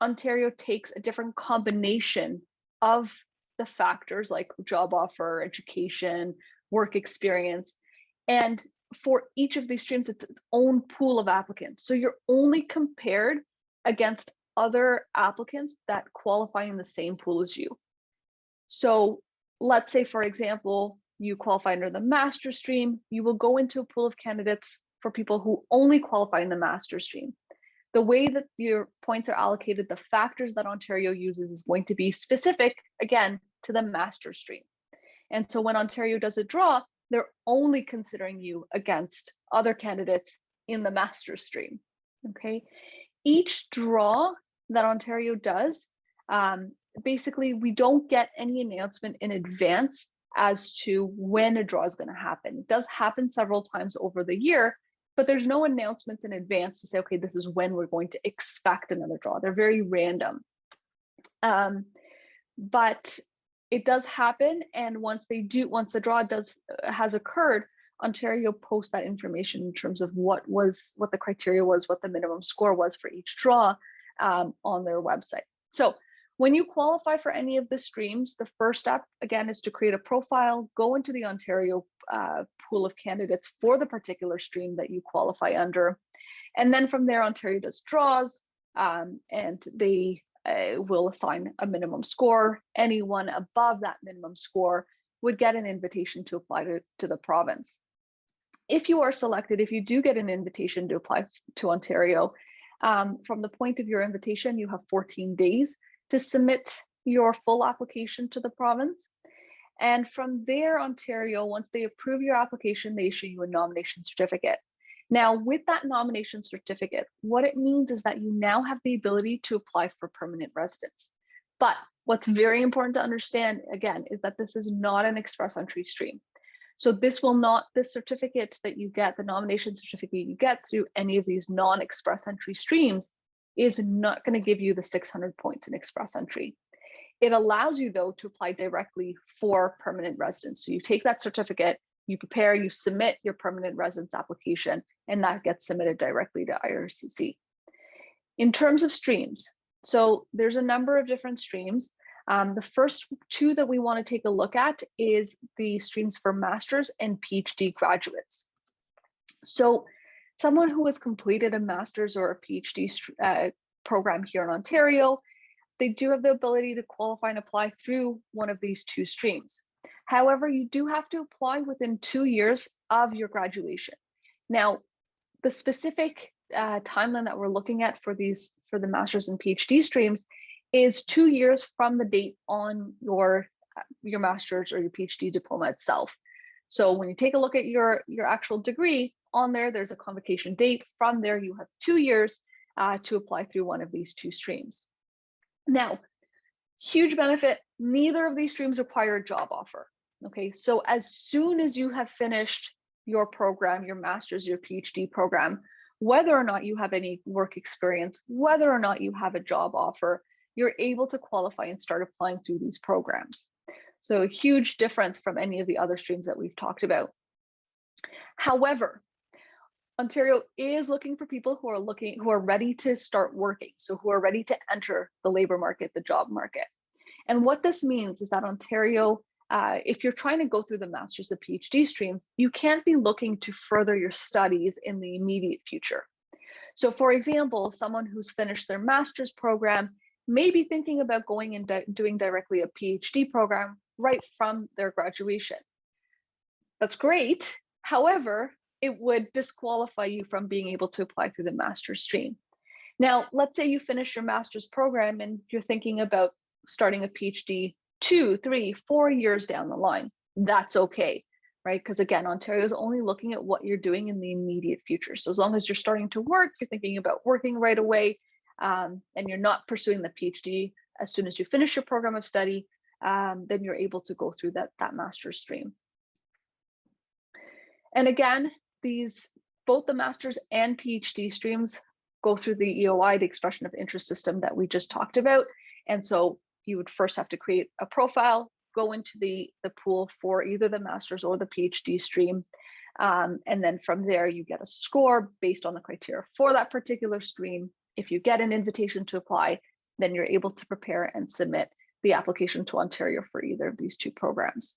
Ontario takes a different combination of the factors like job offer, education, work experience. And for each of these streams, it's its own pool of applicants. So you're only compared against other applicants that qualify in the same pool as you. So let's say, for example, you qualify under the master stream, you will go into a pool of candidates for people who only qualify in the master stream. The way that your points are allocated, the factors that Ontario uses is going to be specific, again, to the master stream. And so when Ontario does a draw, they're only considering you against other candidates in the master stream, okay? Each draw that Ontario does, basically we don't get any announcement in advance as to when a draw is going to happen. It does happen several times over the year, but there's no announcements in advance to say, okay, this is when we're going to expect another draw. They're very random. But it does happen, and once the draw has occurred, Ontario posts that information in terms of what the criteria was, what the minimum score was for each draw on their website. So when you qualify for any of the streams, the first step, again, is to create a profile, go into the Ontario pool of candidates for the particular stream that you qualify under. And then from there, Ontario does draws, and they will assign a minimum score. Anyone above that minimum score would get an invitation to apply to the province. If you are selected, if you do get an invitation to apply to Ontario, from the point of your invitation, you have 14 days to submit your full application to the province. And from there, Ontario, once they approve your application, they issue you a nomination certificate. Now, with that nomination certificate, what it means is that you now have the ability to apply for permanent residence. But what's very important to understand, again, is that this is not an express entry stream. So this certificate that you get, the nomination certificate you get through any of these non-express entry streams, is not going to give you the 600 points in express entry. It allows you, though, to apply directly for permanent residence. So you take that certificate, you prepare, you submit your permanent residence application, and that gets submitted directly to IRCC. In terms of streams, so there's a number of different streams. The first two that we want to take a look at is the streams for master's and PhD graduates. So someone who has completed a master's or a PhD program here in Ontario, they do have the ability to qualify and apply through one of these two streams. However, you do have to apply within 2 years of your graduation. Now, the specific timeline that we're looking at for the master's and PhD streams is 2 years from the date on your master's or your PhD diploma itself. So when you take a look at your actual degree on there, there's a convocation date. From there, you have 2 years to apply through one of these two streams. Now, huge benefit, neither of these streams require a job offer. Okay, so as soon as you have finished your program, your master's, your PhD program, whether or not you have any work experience, whether or not you have a job offer, you're able to qualify and start applying through these programs. So a huge difference from any of the other streams that we've talked about. However, Ontario is looking for people who are ready to start working, so who are ready to enter the labor market, the job market. And what this means is that Ontario, if you're trying to go through the master's, the PhD streams, you can't be looking to further your studies in the immediate future. So for example, someone who's finished their master's program may be thinking about going and doing directly a PhD program right from their graduation. That's great. However, it would disqualify you from being able to apply through the master's stream. Now, let's say you finish your master's program and you're thinking about starting a PhD 2, 3, 4 years down the line. That's okay, right? Because again, Ontario is only looking at what you're doing in the immediate future. So as long as you're starting to work, you're thinking about working right away, and you're not pursuing the PhD as soon as you finish your program of study, then you're able to go through that master's stream. And again, both the master's and PhD streams go through the EOI, the expression of interest system that we just talked about. And so you would first have to create a profile, go into the pool for either the master's or the PhD stream. And then from there, you get a score based on the criteria for that particular stream. If you get an invitation to apply, then you're able to prepare and submit the application to Ontario for either of these two programs.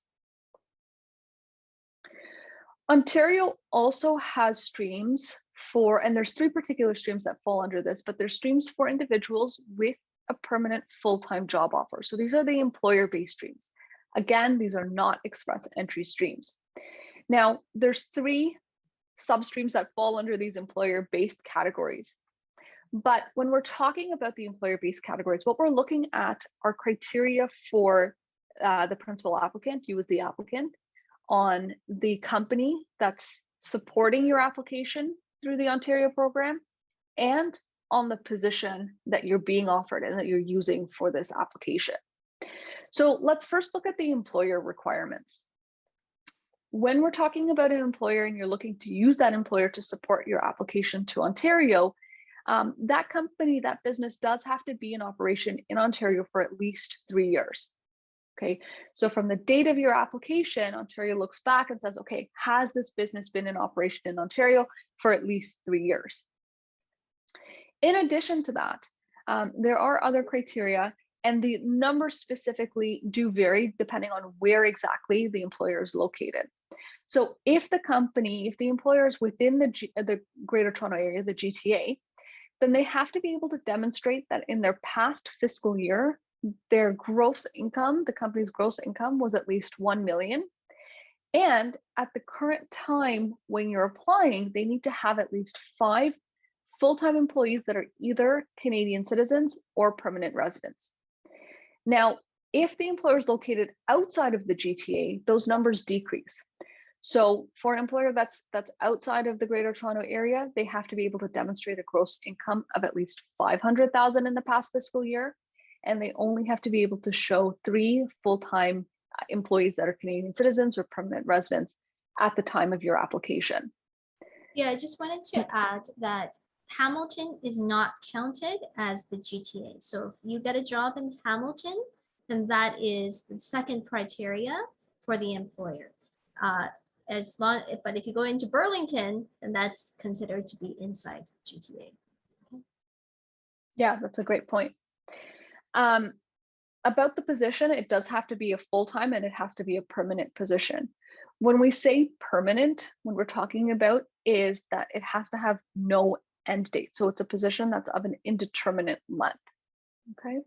Ontario also has streams and there's 3 particular streams that fall under this, but there's streams for individuals with a permanent full-time job offer. So these are the employer-based streams. Again, these are not express entry streams. Now, there's 3 substreams that fall under these employer-based categories. But when we're talking about the employer-based categories, what we're looking at are criteria for the principal applicant, you as the applicant, on the company that's supporting your application through the Ontario program, and on the position that you're being offered and that you're using for this application. So let's first look at the employer requirements. When we're talking about an employer and you're looking to use that employer to support your application to Ontario, that company, that business does have to be in operation in Ontario for at least 3 years. Okay, so from the date of your application, Ontario looks back and says, okay, has this business been in operation in Ontario for at least 3 years? In addition to that, there are other criteria, and the numbers specifically do vary depending on where exactly the employer is located. So if the employer is within the Greater Toronto Area, the GTA, then they have to be able to demonstrate that in their past fiscal year, their gross income, the company's gross income, was at least 1 million. And at the current time when you're applying, they need to have at least 5 full-time employees that are either Canadian citizens or permanent residents. Now, if the employer is located outside of the GTA, those numbers decrease. So for an employer that's outside of the Greater Toronto Area, they have to be able to demonstrate a gross income of at least 500,000 in the past fiscal year, and they only have to be able to show 3 full-time employees that are Canadian citizens or permanent residents at the time of your application. Yeah, I just wanted to add that Hamilton is not counted as the GTA. So if you get a job in Hamilton, then that is the second criteria for the employer. But if you go into Burlington, then that's considered to be inside GTA. Yeah, that's a great point. About the position, it does have to be a full-time and it has to be a permanent position. When we say permanent, what we're talking about is that it has to have no end date. So it's a position that's of an indeterminate length, okay?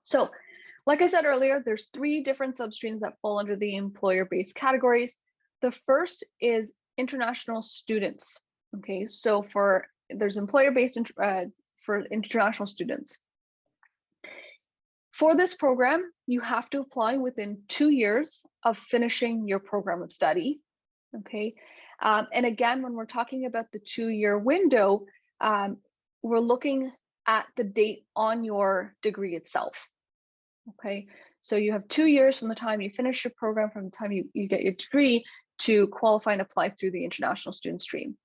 So, like I said earlier, there's 3 different substreams that fall under the employer-based categories. The first is international students. Okay, so there's employer-based for international students. For this program, you have to apply within 2 years of finishing your program of study. Okay, and again, when we're talking about the 2-year window, we're looking at the date on your degree itself. Okay, so you have 2 years from the time you finish your program, from the time you get your degree, to qualify and apply through the international student stream.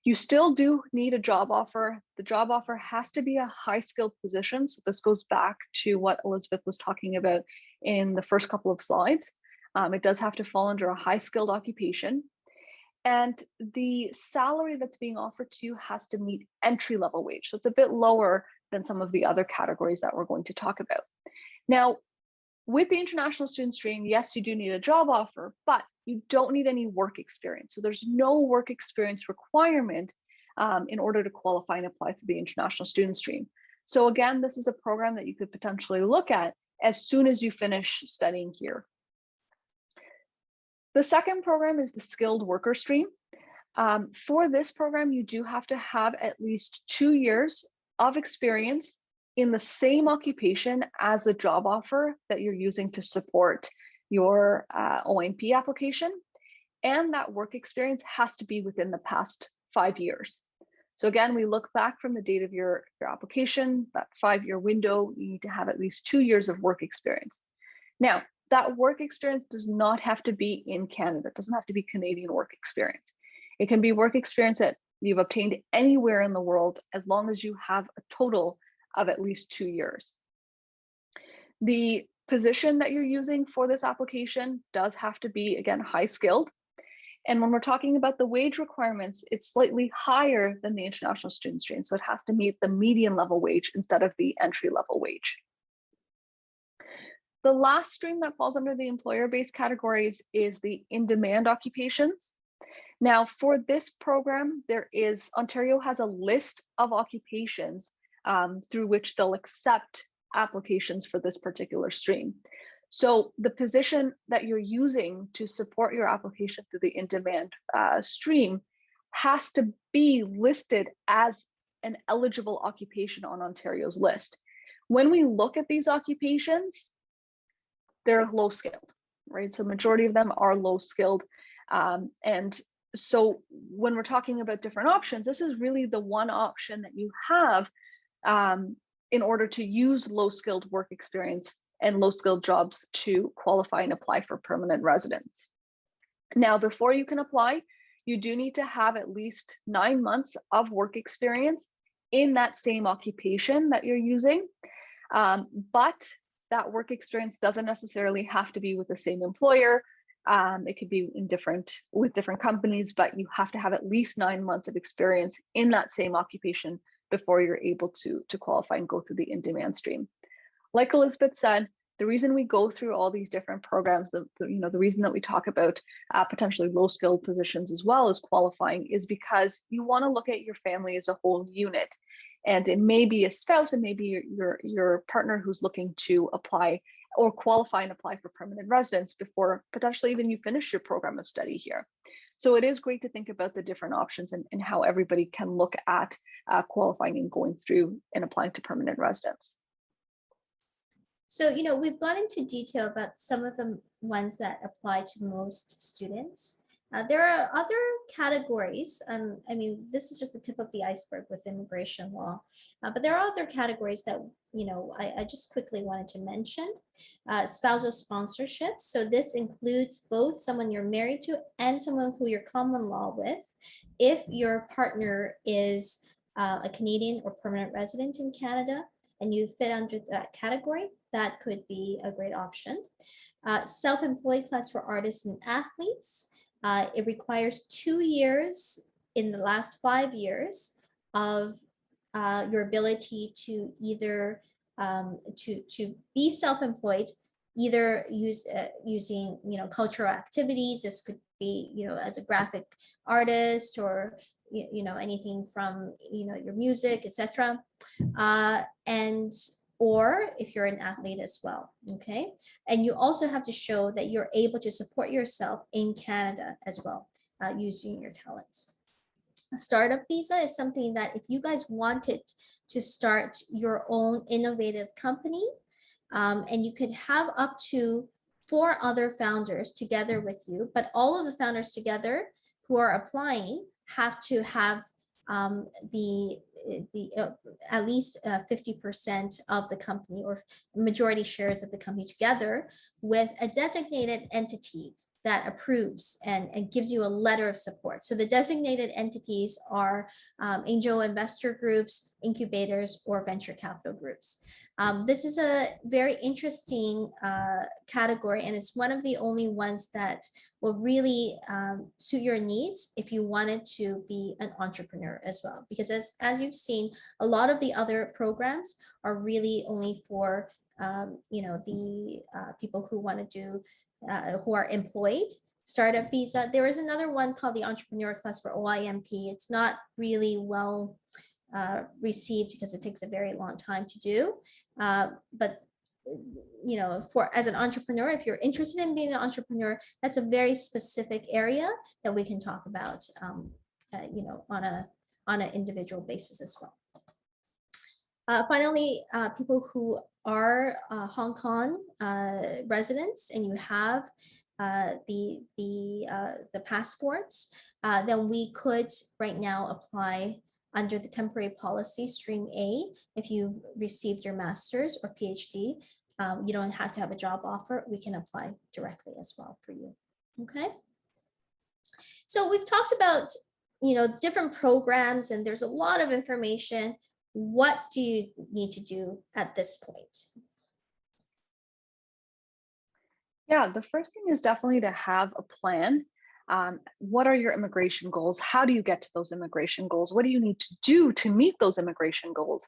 You still do need a job offer. The job offer has to be a high-skilled position. So this goes back to what Elizabeth was talking about in the first couple of slides. It does have to fall under a high-skilled occupation. And the salary that's being offered to you has to meet entry-level wage. So it's a bit lower than some of the other categories that we're going to talk about. Now, with the international student stream, yes, you do need a job offer, but you don't need any work experience. So there's no work experience requirement in order to qualify and apply to the international student stream. So again, this is a program that you could potentially look at as soon as you finish studying here. The second program is the skilled worker stream. For this program, you do have to have at least 2 years of experience in the same occupation as the job offer that you're using to support your ONP application. And that work experience has to be within the past 5 years. So again, we look back from the date of your application, that 5-year window, you need to have at least 2 years of work experience. Now, that work experience does not have to be in Canada. It doesn't have to be Canadian work experience. It can be work experience that you've obtained anywhere in the world, as long as you have a total of at least 2 years. The position that you're using for this application does have to be, again, high skilled. And when we're talking about the wage requirements, it's slightly higher than the international student stream. So it has to meet the median level wage instead of the entry level wage. The last stream that falls under the employer-based categories is the in-demand occupations. Now, for this program, Ontario has a list of occupations through which they'll accept applications for this particular stream. So the position that you're using to support your application through the in-demand stream has to be listed as an eligible occupation on Ontario's list. When we look at these occupations, they're low skilled, right? So majority of them are low skilled. And so when we're talking about different options, this is really the one option that you have in order to use low skilled work experience and low skilled jobs to qualify and apply for permanent residence. Now, before you can apply, you do need to have at least 9 months of work experience in that same occupation that you're using. But that work experience doesn't necessarily have to be with the same employer. It could be with different companies, but you have to have at least 9 months of experience in that same occupation before you're able to qualify and go through the in-demand stream. Like Elizabeth said, the reason we go through all these different programs, the reason that we talk about potentially low-skilled positions as well as qualifying is because you want to look at your family as a whole unit. And it may be a spouse, and maybe your partner who's looking to apply or qualify and apply for permanent residence before potentially even you finish your program of study here. So it is great to think about the different options and how everybody can look at qualifying and going through and applying to permanent residence. So, we've gone into detail about some of the ones that apply to most students. There are other categories. I mean, this is just the tip of the iceberg with immigration law, but there are other categories that, I just quickly wanted to mention. Spousal sponsorship. So this includes both someone you're married to and someone who you're common law with. If your partner is a Canadian or permanent resident in Canada and you fit under that category, that could be a great option. Self-employed class for artists and athletes. It requires 2 years in the last 5 years of your ability to either to be self-employed, either using cultural activities. This could be as a graphic artist or anything from your music, etc. And or if you're an athlete as well, okay? And you also have to show that you're able to support yourself in Canada as well, using your talents. A startup visa is something that if you guys wanted to start your own innovative company, and you could have up to 4 other founders together with you, but all of the founders together who are applying have to have at least 50% of the company or majority shares of the company together with a designated entity that approves and gives you a letter of support. So the designated entities are angel investor groups, incubators, or venture capital groups. This is a very interesting category, and it's one of the only ones that will really suit your needs if you wanted to be an entrepreneur as well. Because as you've seen, a lot of the other programs are really only for the people who want to do who are employed. Startup visa. There is another one called the Entrepreneur Class for OIMP. It's not really well received because it takes a very long time to do. But as an entrepreneur, if you're interested in being an entrepreneur, that's a very specific area that we can talk about, on an individual basis as well. Finally, people who are Hong Kong residents and you have the passports, then we could right now apply under the temporary policy stream A. If you've received your master's or PhD, you don't have to have a job offer. We can apply directly as well for you. Okay. So we've talked about different programs, and there's a lot of information. What do you need to do at this point? Yeah, the first thing is definitely to have a plan. What are your immigration goals? How do you get to those immigration goals? What do you need to do to meet those immigration goals?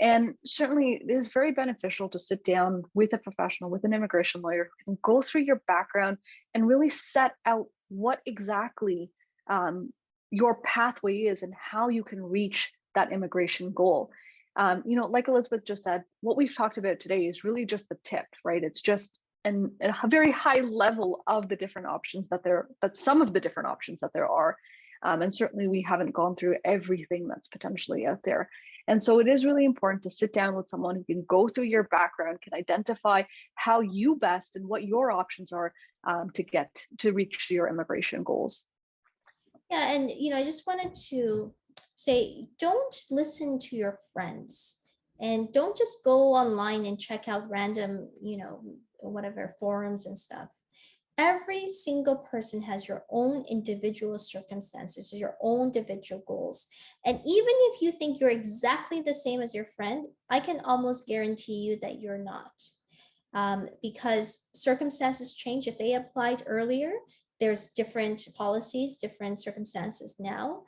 And certainly it is very beneficial to sit down with a professional, with an immigration lawyer, who can go through your background and really set out what exactly your pathway is and how you can reach that immigration goal. Like Elizabeth just said, what we've talked about today is really just the tip, right? It's just a very high level of the different options some of the different options that there are. And certainly we haven't gone through everything that's potentially out there. And so it is really important to sit down with someone who can go through your background, can identify how you best and what your options are to reach your immigration goals. Yeah, and I just wanted to say, don't listen to your friends, and don't just go online and check out random, whatever forums and stuff. Every single person has your own individual circumstances, your own individual goals. And even if you think you're exactly the same as your friend, I can almost guarantee you that you're not. Because circumstances change. If they applied earlier, there's different policies, different circumstances now.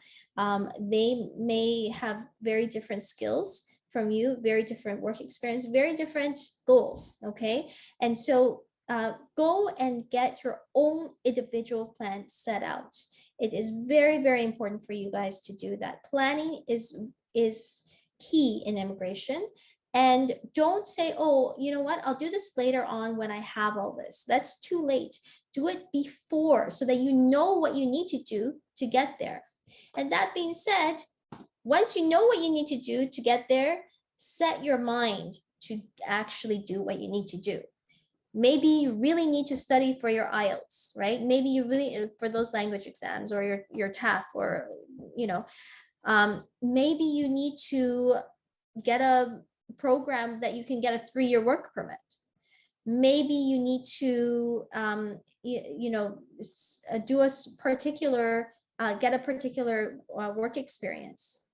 They may have very different skills from you, very different work experience, very different goals, okay? And so go and get your own individual plan set out. It is very, very important for you guys to do that. Planning is key in immigration. And don't say, oh, you know what, I'll do this later on when I have all this. That's too late. Do it before so that you know what you need to do to get there. And that being said, once you know what you need to do to get there, set your mind to actually do what you need to do. Maybe you really need to study for your IELTS, right? Maybe you really, for those language exams or your TAF, or, maybe you need to get a program that you can get a 3-year work permit. Maybe you need to, do a particular, get a particular work experience.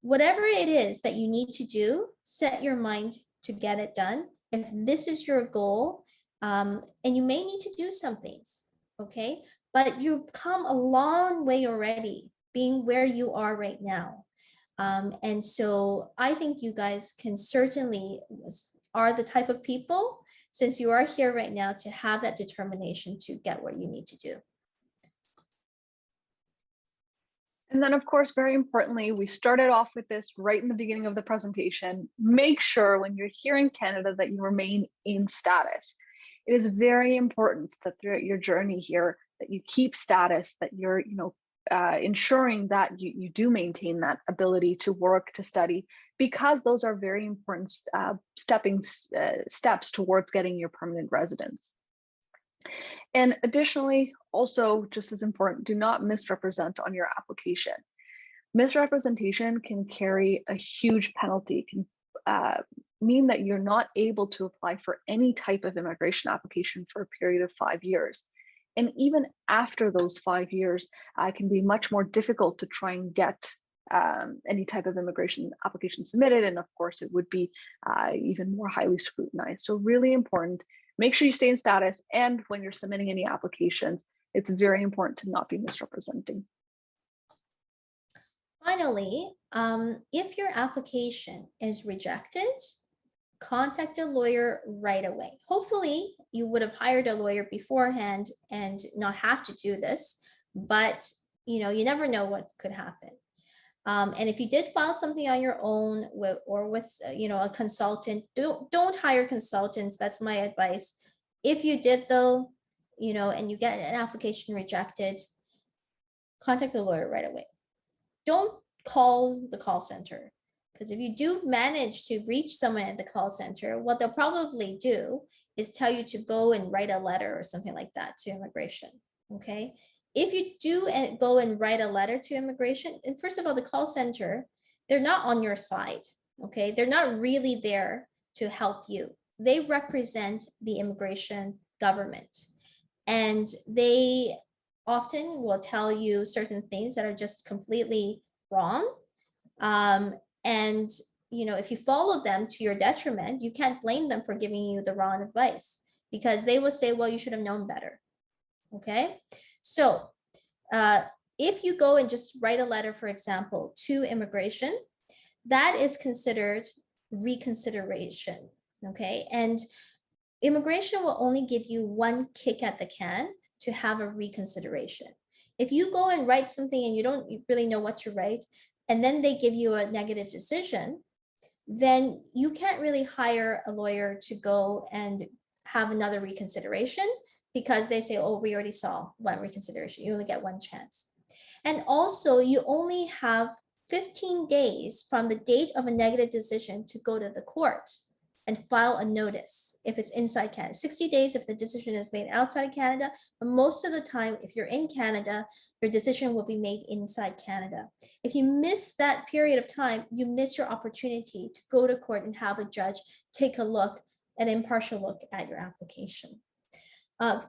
Whatever it is that you need to do, set your mind to get it done. If this is your goal, and you may need to do some things, okay? But you've come a long way already being where you are right now. And so I think you guys can certainly are the type of people, since you are here right now, to have that determination to get what you need to do. And then, of course, very importantly, we started off with this right in the beginning of the presentation. Make sure when you're here in Canada that you remain in status. It is very important that throughout your journey here that you keep status, that you're ensuring that you do maintain that ability to work, to study, because those are very important steps towards getting your permanent residence. And additionally, also just as important, do not misrepresent on your application. Misrepresentation can carry a huge penalty, can mean that you're not able to apply for any type of immigration application for a period of 5 years. And even after those 5 years, it can be much more difficult to try and get any type of immigration application submitted. And of course, it would be even more highly scrutinized. So really important, make sure you stay in status. And when you're submitting any applications, it's very important to not be misrepresenting. Finally, if your application is rejected, contact a lawyer right away. Hopefully, you would have hired a lawyer beforehand and not have to do this, but you never know what could happen. And if you did file something on your own or with a consultant, don't hire consultants. That's my advice. If you did though, and you get an application rejected, contact the lawyer right away. Don't call the call center, because if you do manage to reach someone at the call center, what they'll probably do is tell you to go and write a letter or something like that to immigration. Okay. If you do go and write a letter to immigration, and first of all, the call center, they're not on your side. Okay. They're not really there to help you. They represent the immigration government, and they often will tell you certain things that are just completely wrong. And if you follow them to your detriment, you can't blame them for giving you the wrong advice, because they will say, well, you should have known better. Okay. So if you go and just write a letter, for example, to immigration, that is considered reconsideration. Okay. And immigration will only give you one kick at the can to have a reconsideration. If you go and write something and you don't really know what to write, and then they give you a negative decision, then you can't really hire a lawyer to go and have another reconsideration, because they say, oh, we already saw one reconsideration. You only get one chance. And also, you only have 15 days from the date of a negative decision to go to the court and file a notice if it's inside Canada. 60 days if the decision is made outside Canada, but most of the time, if you're in Canada, your decision will be made inside Canada. If you miss that period of time, you miss your opportunity to go to court and have a judge take a look, an impartial look at your application.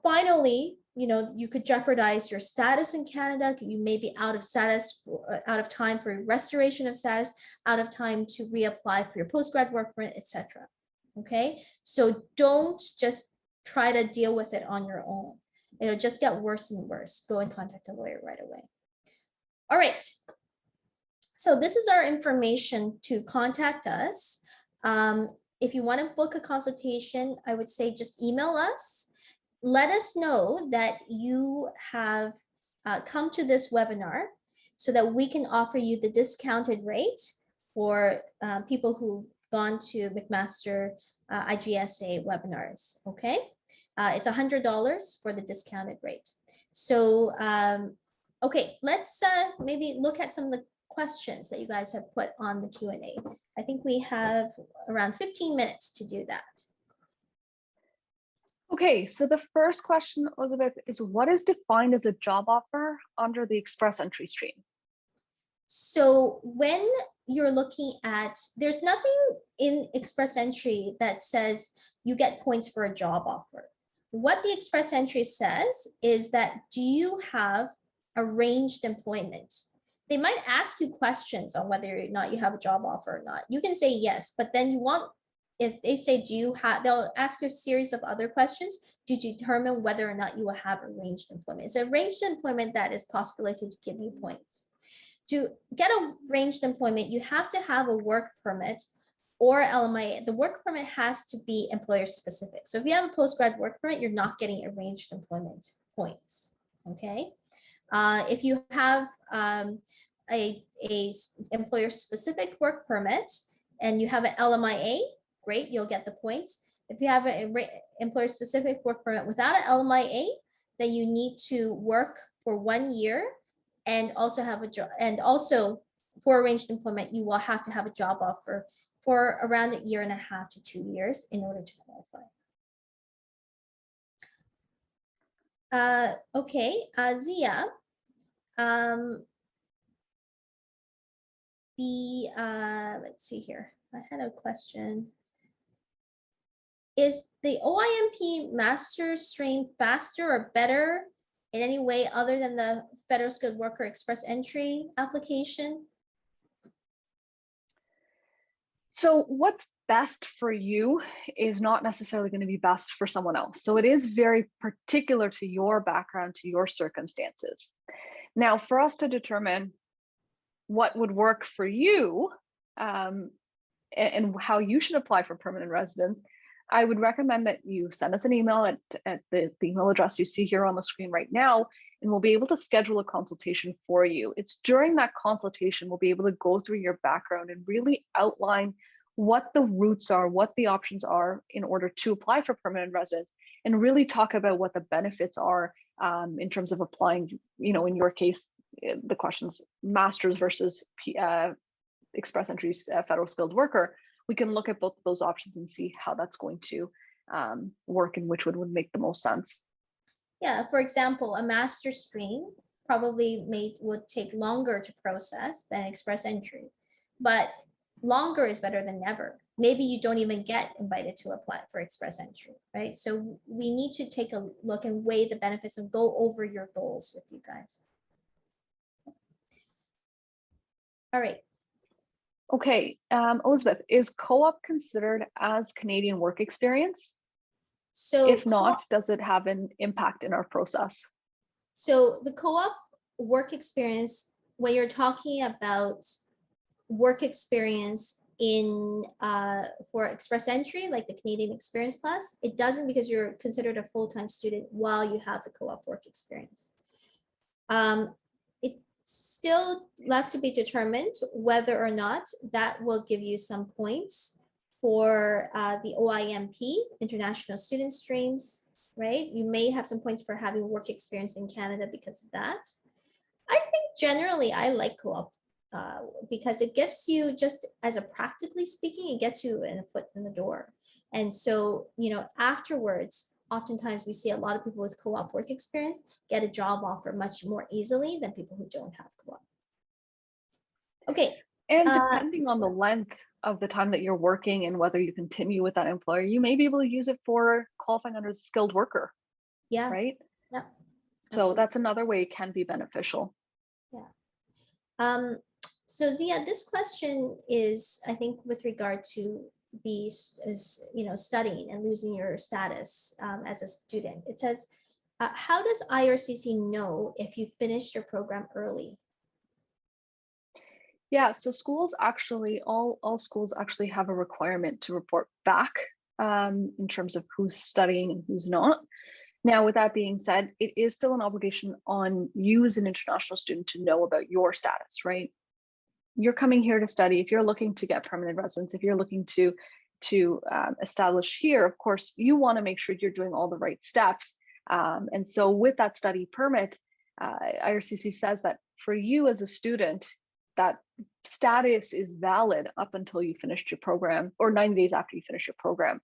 Finally, you could jeopardize your status in Canada. You may be out of status, out of time for restoration of status, out of time to reapply for your postgrad work permit, etc. Okay, so don't just try to deal with it on your own. It'll just get worse and worse. Go and contact a lawyer right away. All right. So this is our information to contact us. If you want to book a consultation, I would say just email us. Let us know that you have come to this webinar so that we can offer you the discounted rate for people who've gone to McMaster IGSA webinars. Okay, it's $100 for the discounted rate. So okay, let's maybe look at some of the questions that you guys have put on the Q&A. I think we have around 15 minutes to do that. Okay, so the first question, Elizabeth, is what is defined as a job offer under the express entry stream? So when you're looking at, there's nothing in express entry that says you get points for a job offer. What the express entry says is that, do you have arranged employment? They might ask you questions on whether or not you have a job offer or not. You can say yes, but then if they say, do you have, they'll ask you a series of other questions to determine whether or not you will have arranged employment. It's arranged employment that is possibility to give you points. To get arranged employment, you have to have a work permit or LMIA. The work permit has to be employer specific. So if you have a postgrad work permit, you're not getting arranged employment points, okay? If you have a employer-specific work permit and you have an LMIA, great, you'll get the points. If you have an employer-specific work permit without an LMIA, then you need to work for 1 year and also have a job. And also for arranged employment, you will have to have a job offer for around 1.5 years to 2 years in order to qualify. Okay, Zia, let's see here. I had a question. Is the OIMP master stream faster or better in any way other than the Federal Skilled Worker Express Entry application? So what's best for you is not necessarily going to be best for someone else. So it is very particular to your background, to your circumstances. Now, for us to determine what would work for you and how you should apply for permanent residence, I would recommend that you send us an email at the email address you see here on the screen right now, and we'll be able to schedule a consultation for you. It's during that consultation, we'll be able to go through your background and really outline what the routes are, what the options are in order to apply for permanent residence, and really talk about what the benefits are in terms of applying, you know, in your case, the questions, masters versus express entry federal skilled worker. We can look at both of those options and see how that's going to work and which one would make the most sense. Yeah, for example, a master stream probably would take longer to process than express entry, but longer is better than never. Maybe you don't even get invited to apply for express entry, right? So we need to take a look and weigh the benefits and go over your goals with you guys. All right. Okay, Elizabeth, is co-op considered as Canadian work experience? So if not, does it have an impact in our process? So the co-op work experience, when you're talking about work experience in for express entry, like the Canadian Experience class, it doesn't, because you're considered a full-time student while you have the co-op work experience. It's still left to be determined whether or not that will give you some points for the OIMP, International Student Streams, right? You may have some points for having work experience in Canada because of that. I think generally I like co-op because it gives you, just as a practically speaking, it gets you a foot in the door. And so, you know, afterwards, oftentimes we see a lot of people with co-op work experience get a job offer much more easily than people who don't have co-op. Okay. And depending on the length of the time that you're working and whether you continue with that employer, you may be able to use it for qualifying under a skilled worker. Yeah. Right? Yeah. So that's another way it can be beneficial. Yeah. So Zia, this question is, I think, with regard to these, you know, studying and losing your status as a student. It says, how does IRCC know if you finished your program early? Yeah, so schools actually, all schools actually have a requirement to report back in terms of who's studying and who's not. Now, with that being said, it is still an obligation on you as an international student to know about your status, right? You're coming here to study. If you're looking to get permanent residence, if you're looking to establish here, of course, you want to make sure you're doing all the right steps. And so with that study permit, IRCC says that for you as a student, that status is valid up until you finished your program, or 90 days after you finish your program.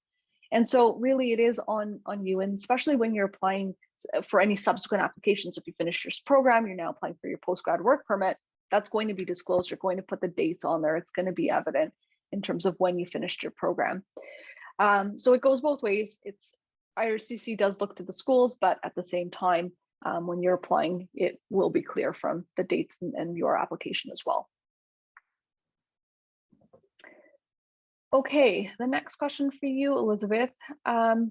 And so really it is on you, and especially when you're applying for any subsequent applications. If you finish your program, you're now applying for your postgrad work permit, that's going to be disclosed. You're going to put the dates on there. It's going to be evident in terms of when you finished your program. So it goes both ways. It's IRCC does look to the schools, but at the same time, when you're applying, it will be clear from the dates and your application as well. Okay, the next question for you, Elizabeth. Let's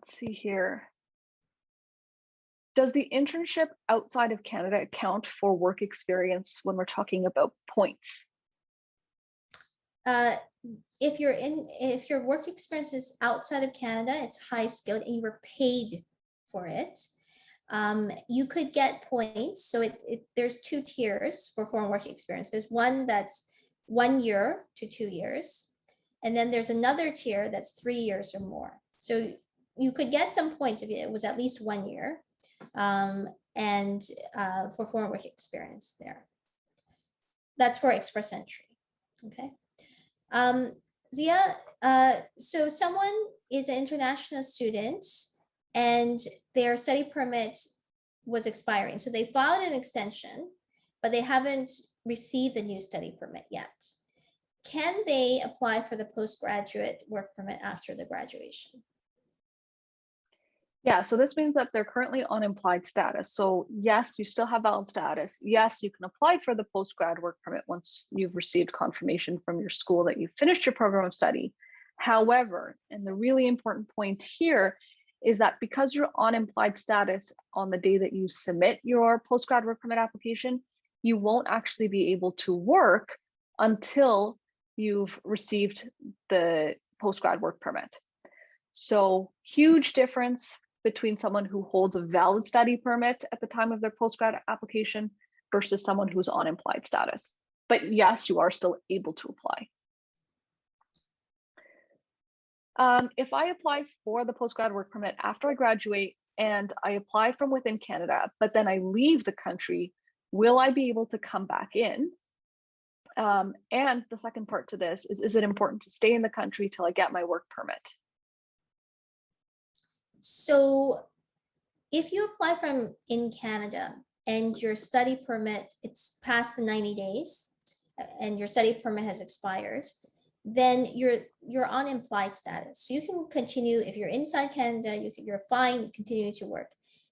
see here. Does the internship outside of Canada account for work experience when we're talking about points? If your work experience is outside of Canada, it's HighSkilled and you were paid for it. you could get points. So there's 2 tiers for foreign work experience. There's one that's 1 year to 2 years. And then there's another tier that's 3 years or more. So you could get some points if it was at least 1 year, and for foreign work experience there. That's for express entry, okay? Zia, so someone is an international student and their study permit was expiring. So they filed an extension, but they haven't received a new study permit yet. Can they apply for the postgraduate work permit after the graduation? Yeah, so this means that they're currently on implied status. So yes, you still have valid status. Yes, you can apply for the postgrad work permit once you've received confirmation from your school that you've finished your program of study. However, and the really important point here is that because you're on implied status on the day that you submit your postgrad work permit application, you won't actually be able to work until you've received the postgrad work permit. So huge difference between someone who holds a valid study permit at the time of their postgrad application versus someone who's on implied status. But yes, you are still able to apply. If I apply for the postgrad work permit after I graduate and I apply from within Canada, but then I leave the country, will I be able to come back in? And the second part to this is it important to stay in the country till I get my work permit? So if you apply from in Canada and your study permit, it's past the 90 days and your study permit has expired, then you're on implied status. So you can continue, if you're inside Canada, you're fine, continue to work.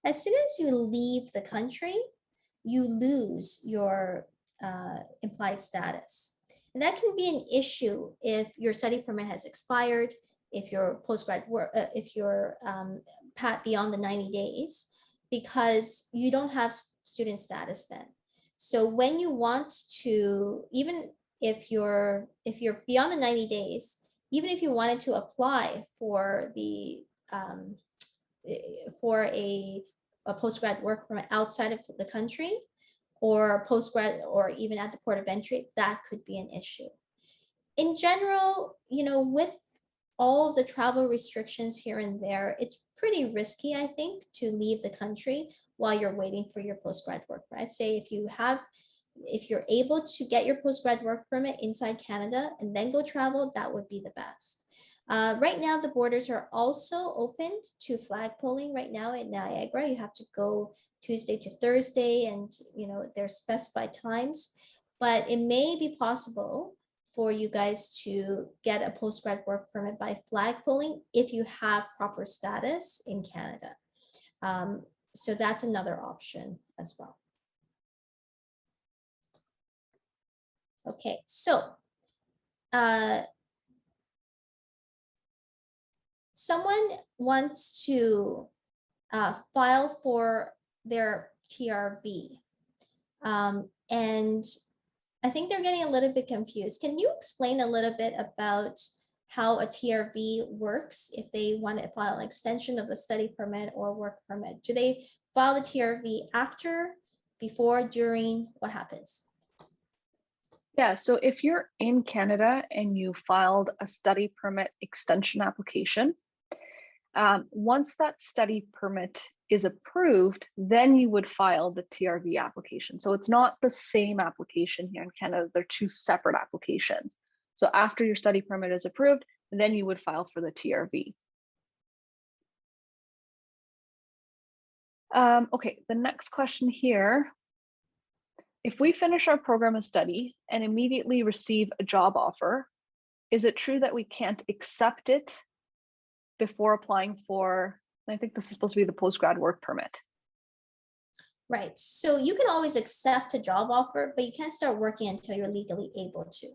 As soon as you leave the country, you lose your implied status. And that can be an issue if your study permit has expired, if your postgrad work, if you're beyond the 90 days, because you don't have student status then. So when you want to, even if you're beyond the 90 days, even if you wanted to apply for the for a postgrad work permit outside of the country, or postgrad, or even at the port of entry, that could be an issue. In general, with all of the travel restrictions here and there, it's pretty risky, I think, to leave the country while you're waiting for your postgrad work permit. I'd say if you're able to get your postgrad work permit inside Canada and then go travel, that would be the best. Right now, the borders are also opened to flagpoling right now at Niagara. You have to go Tuesday to Thursday, and there's specified times, but it may be possible for you guys to get a postgrad work permit by flagpoling if you have proper status in Canada. So that's another option as well. Okay, so someone wants to file for their TRV, and I think they're getting a little bit confused. Can you explain a little bit about how a TRV works if they want to file an extension of the study permit or work permit? Do they file the TRV after, before, during? What happens? Yeah, so if you're in Canada and you filed a study permit extension application, once that study permit is approved, then you would file the TRV application. So it's not the same application here in Canada, they're two separate applications. So after your study permit is approved, then you would file for the TRV. Okay, the next question here. If we finish our program of study and immediately receive a job offer, is it true that we can't accept it before applying for, I think this is supposed to be the postgrad work permit? Right, so you can always accept a job offer, but you can't start working until you're legally able to.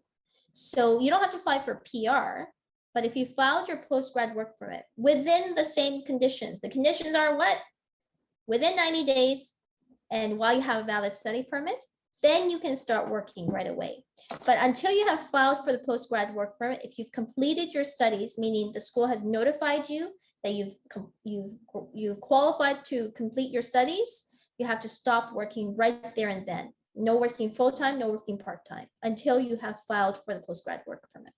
So you don't have to apply for PR, but if you filed your postgrad work permit within the same conditions, the conditions are what? Within 90 days, and while you have a valid study permit, then you can start working right away. But until you have filed for the postgrad work permit, if you've completed your studies, meaning the school has notified you that you've qualified to complete your studies, you have to stop working right there and then. No working full-time, no working part-time until you have filed for the postgrad work permit.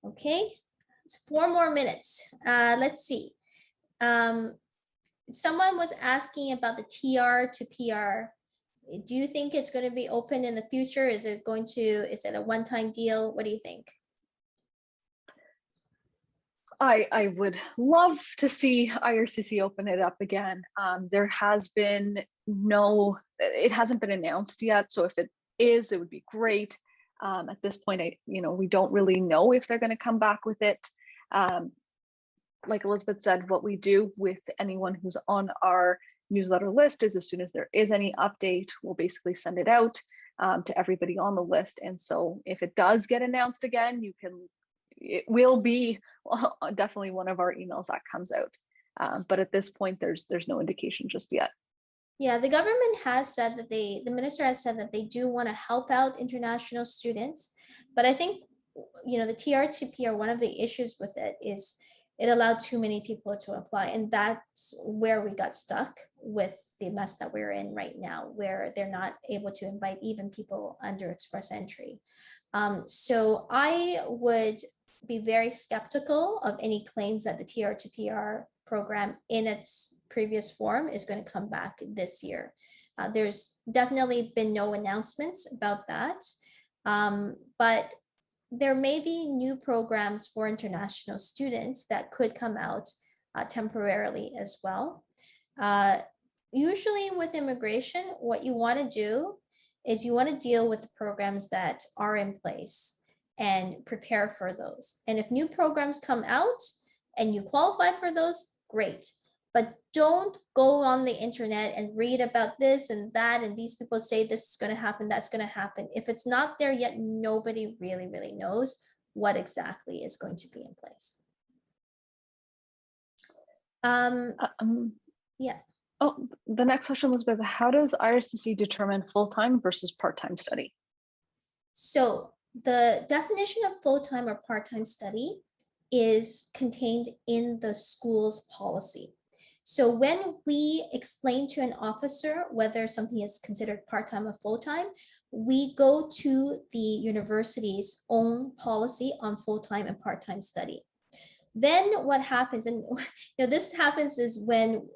Okay, it's 4 more minutes. Let's see. Someone was asking about the TR to PR. Do you think it's going to be open in the future? Is it a one-time deal? What do you think? I would love to see IRCC open it up again. There has been it hasn't been announced yet. So if it is, it would be great. At this point, we don't really know if they're going to come back with it. Like Elizabeth said, what we do with anyone who's on our newsletter list is as soon as there is any update, we'll basically send it out to everybody on the list. And so if it does get announced again, it will be definitely one of our emails that comes out. But at this point, there's no indication just yet. Yeah, the government has said that the minister has said that they do want to help out international students. But I think, the TR2P, one of the issues with it is it allowed too many people to apply. And that's where we got stuck with the mess that we're in right now, where they're not able to invite even people under express entry. So I would be very skeptical of any claims that the TR2PR program in its previous form is going to come back this year. There's definitely been no announcements about that, but there may be new programs for international students that could come out temporarily as well. Usually with immigration, what you want to do is you want to deal with the programs that are in place and prepare for those. And if new programs come out and you qualify for those, great. But don't go on the internet and read about this and that, and these people say this is going to happen, that's going to happen. If it's not there yet, nobody really knows what exactly is going to be in place. Yeah. Oh, the next question, Elizabeth, how does IRCC determine full-time versus part-time study? So the definition of full-time or part-time study is contained in the school's policy. So when we explain to an officer whether something is considered part-time or full-time, we go to the university's own policy on full-time and part-time study. Then what happens, and this happens is when,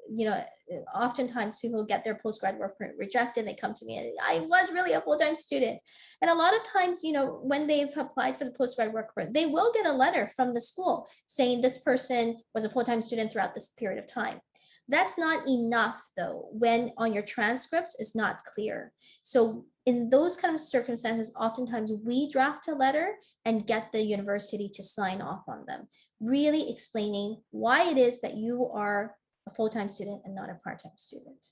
oftentimes people get their postgrad work permit rejected, they come to me and I was really a full-time student. And a lot of times, when they've applied for the postgrad work permit, they will get a letter from the school saying this person was a full-time student throughout this period of time. That's not enough though, when on your transcripts it's not clear. So in those kind of circumstances, oftentimes we draft a letter and get the university to sign off on them, really explaining why it is that you are a full-time student and not a part-time student.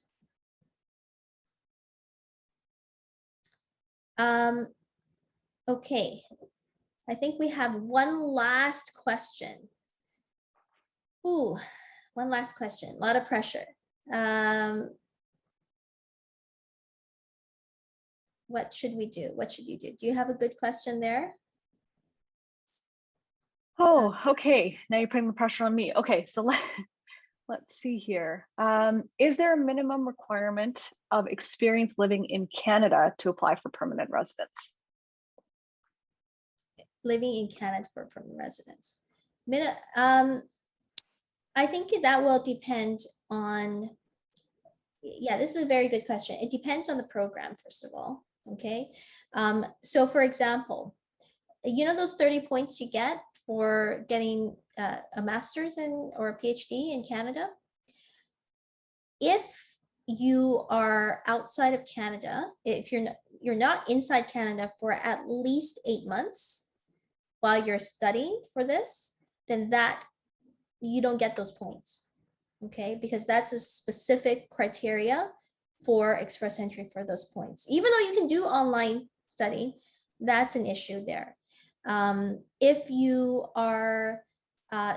Okay, I think we have one last question. Ooh, one last question, a lot of pressure. What should we do? What should you do? Do you have a good question there? Oh, okay. Now you're putting the pressure on me. Okay, so let's see here. Is there a minimum requirement of experience living in Canada to apply for permanent residence? Living in Canada for permanent residence. I think that will depend on, yeah, this is a very good question. It depends on the program, first of all, okay? So for example, those 30 points you get for getting a master's or a PhD in Canada? If you are outside of Canada, if you're not inside Canada for at least 8 months while you're studying for this, then you don't get those points, okay? Because that's a specific criteria for express entry for those points. Even though you can do online study, that's an issue there. If you are,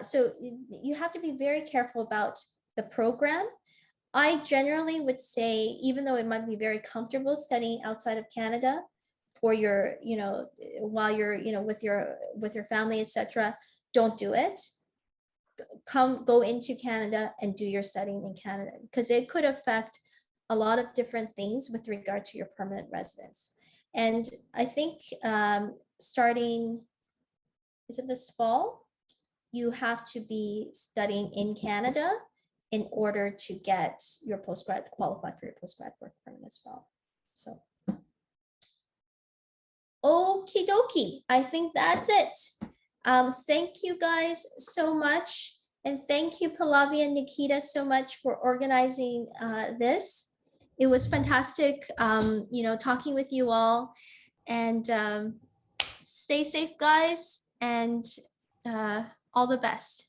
so you have to be very careful about the program. I generally would say, even though it might be very comfortable studying outside of Canada for your, while you're, with your family, etc., don't do it. Go into Canada and do your studying in Canada, because it could affect a lot of different things with regard to your permanent residence. And I think starting, is it this fall, you have to be studying in Canada in order to get your postgrad, qualify for your postgrad work permit as well. So, okie dokie, I think that's it. Thank you guys so much. And thank you, Pallavi and Nikita, so much for organizing this. It was fantastic, talking with you all. And stay safe, guys, and all the best.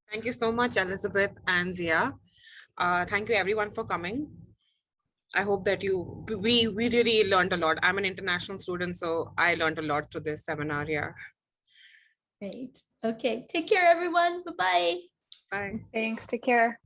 Thank you so much, Elizabeth and Zia. Thank you everyone for coming. I hope that we really learned a lot. I'm an international student, so I learned a lot through this seminar here. Great. Okay. Take care, everyone. Bye-bye. Bye. Thanks. Take care.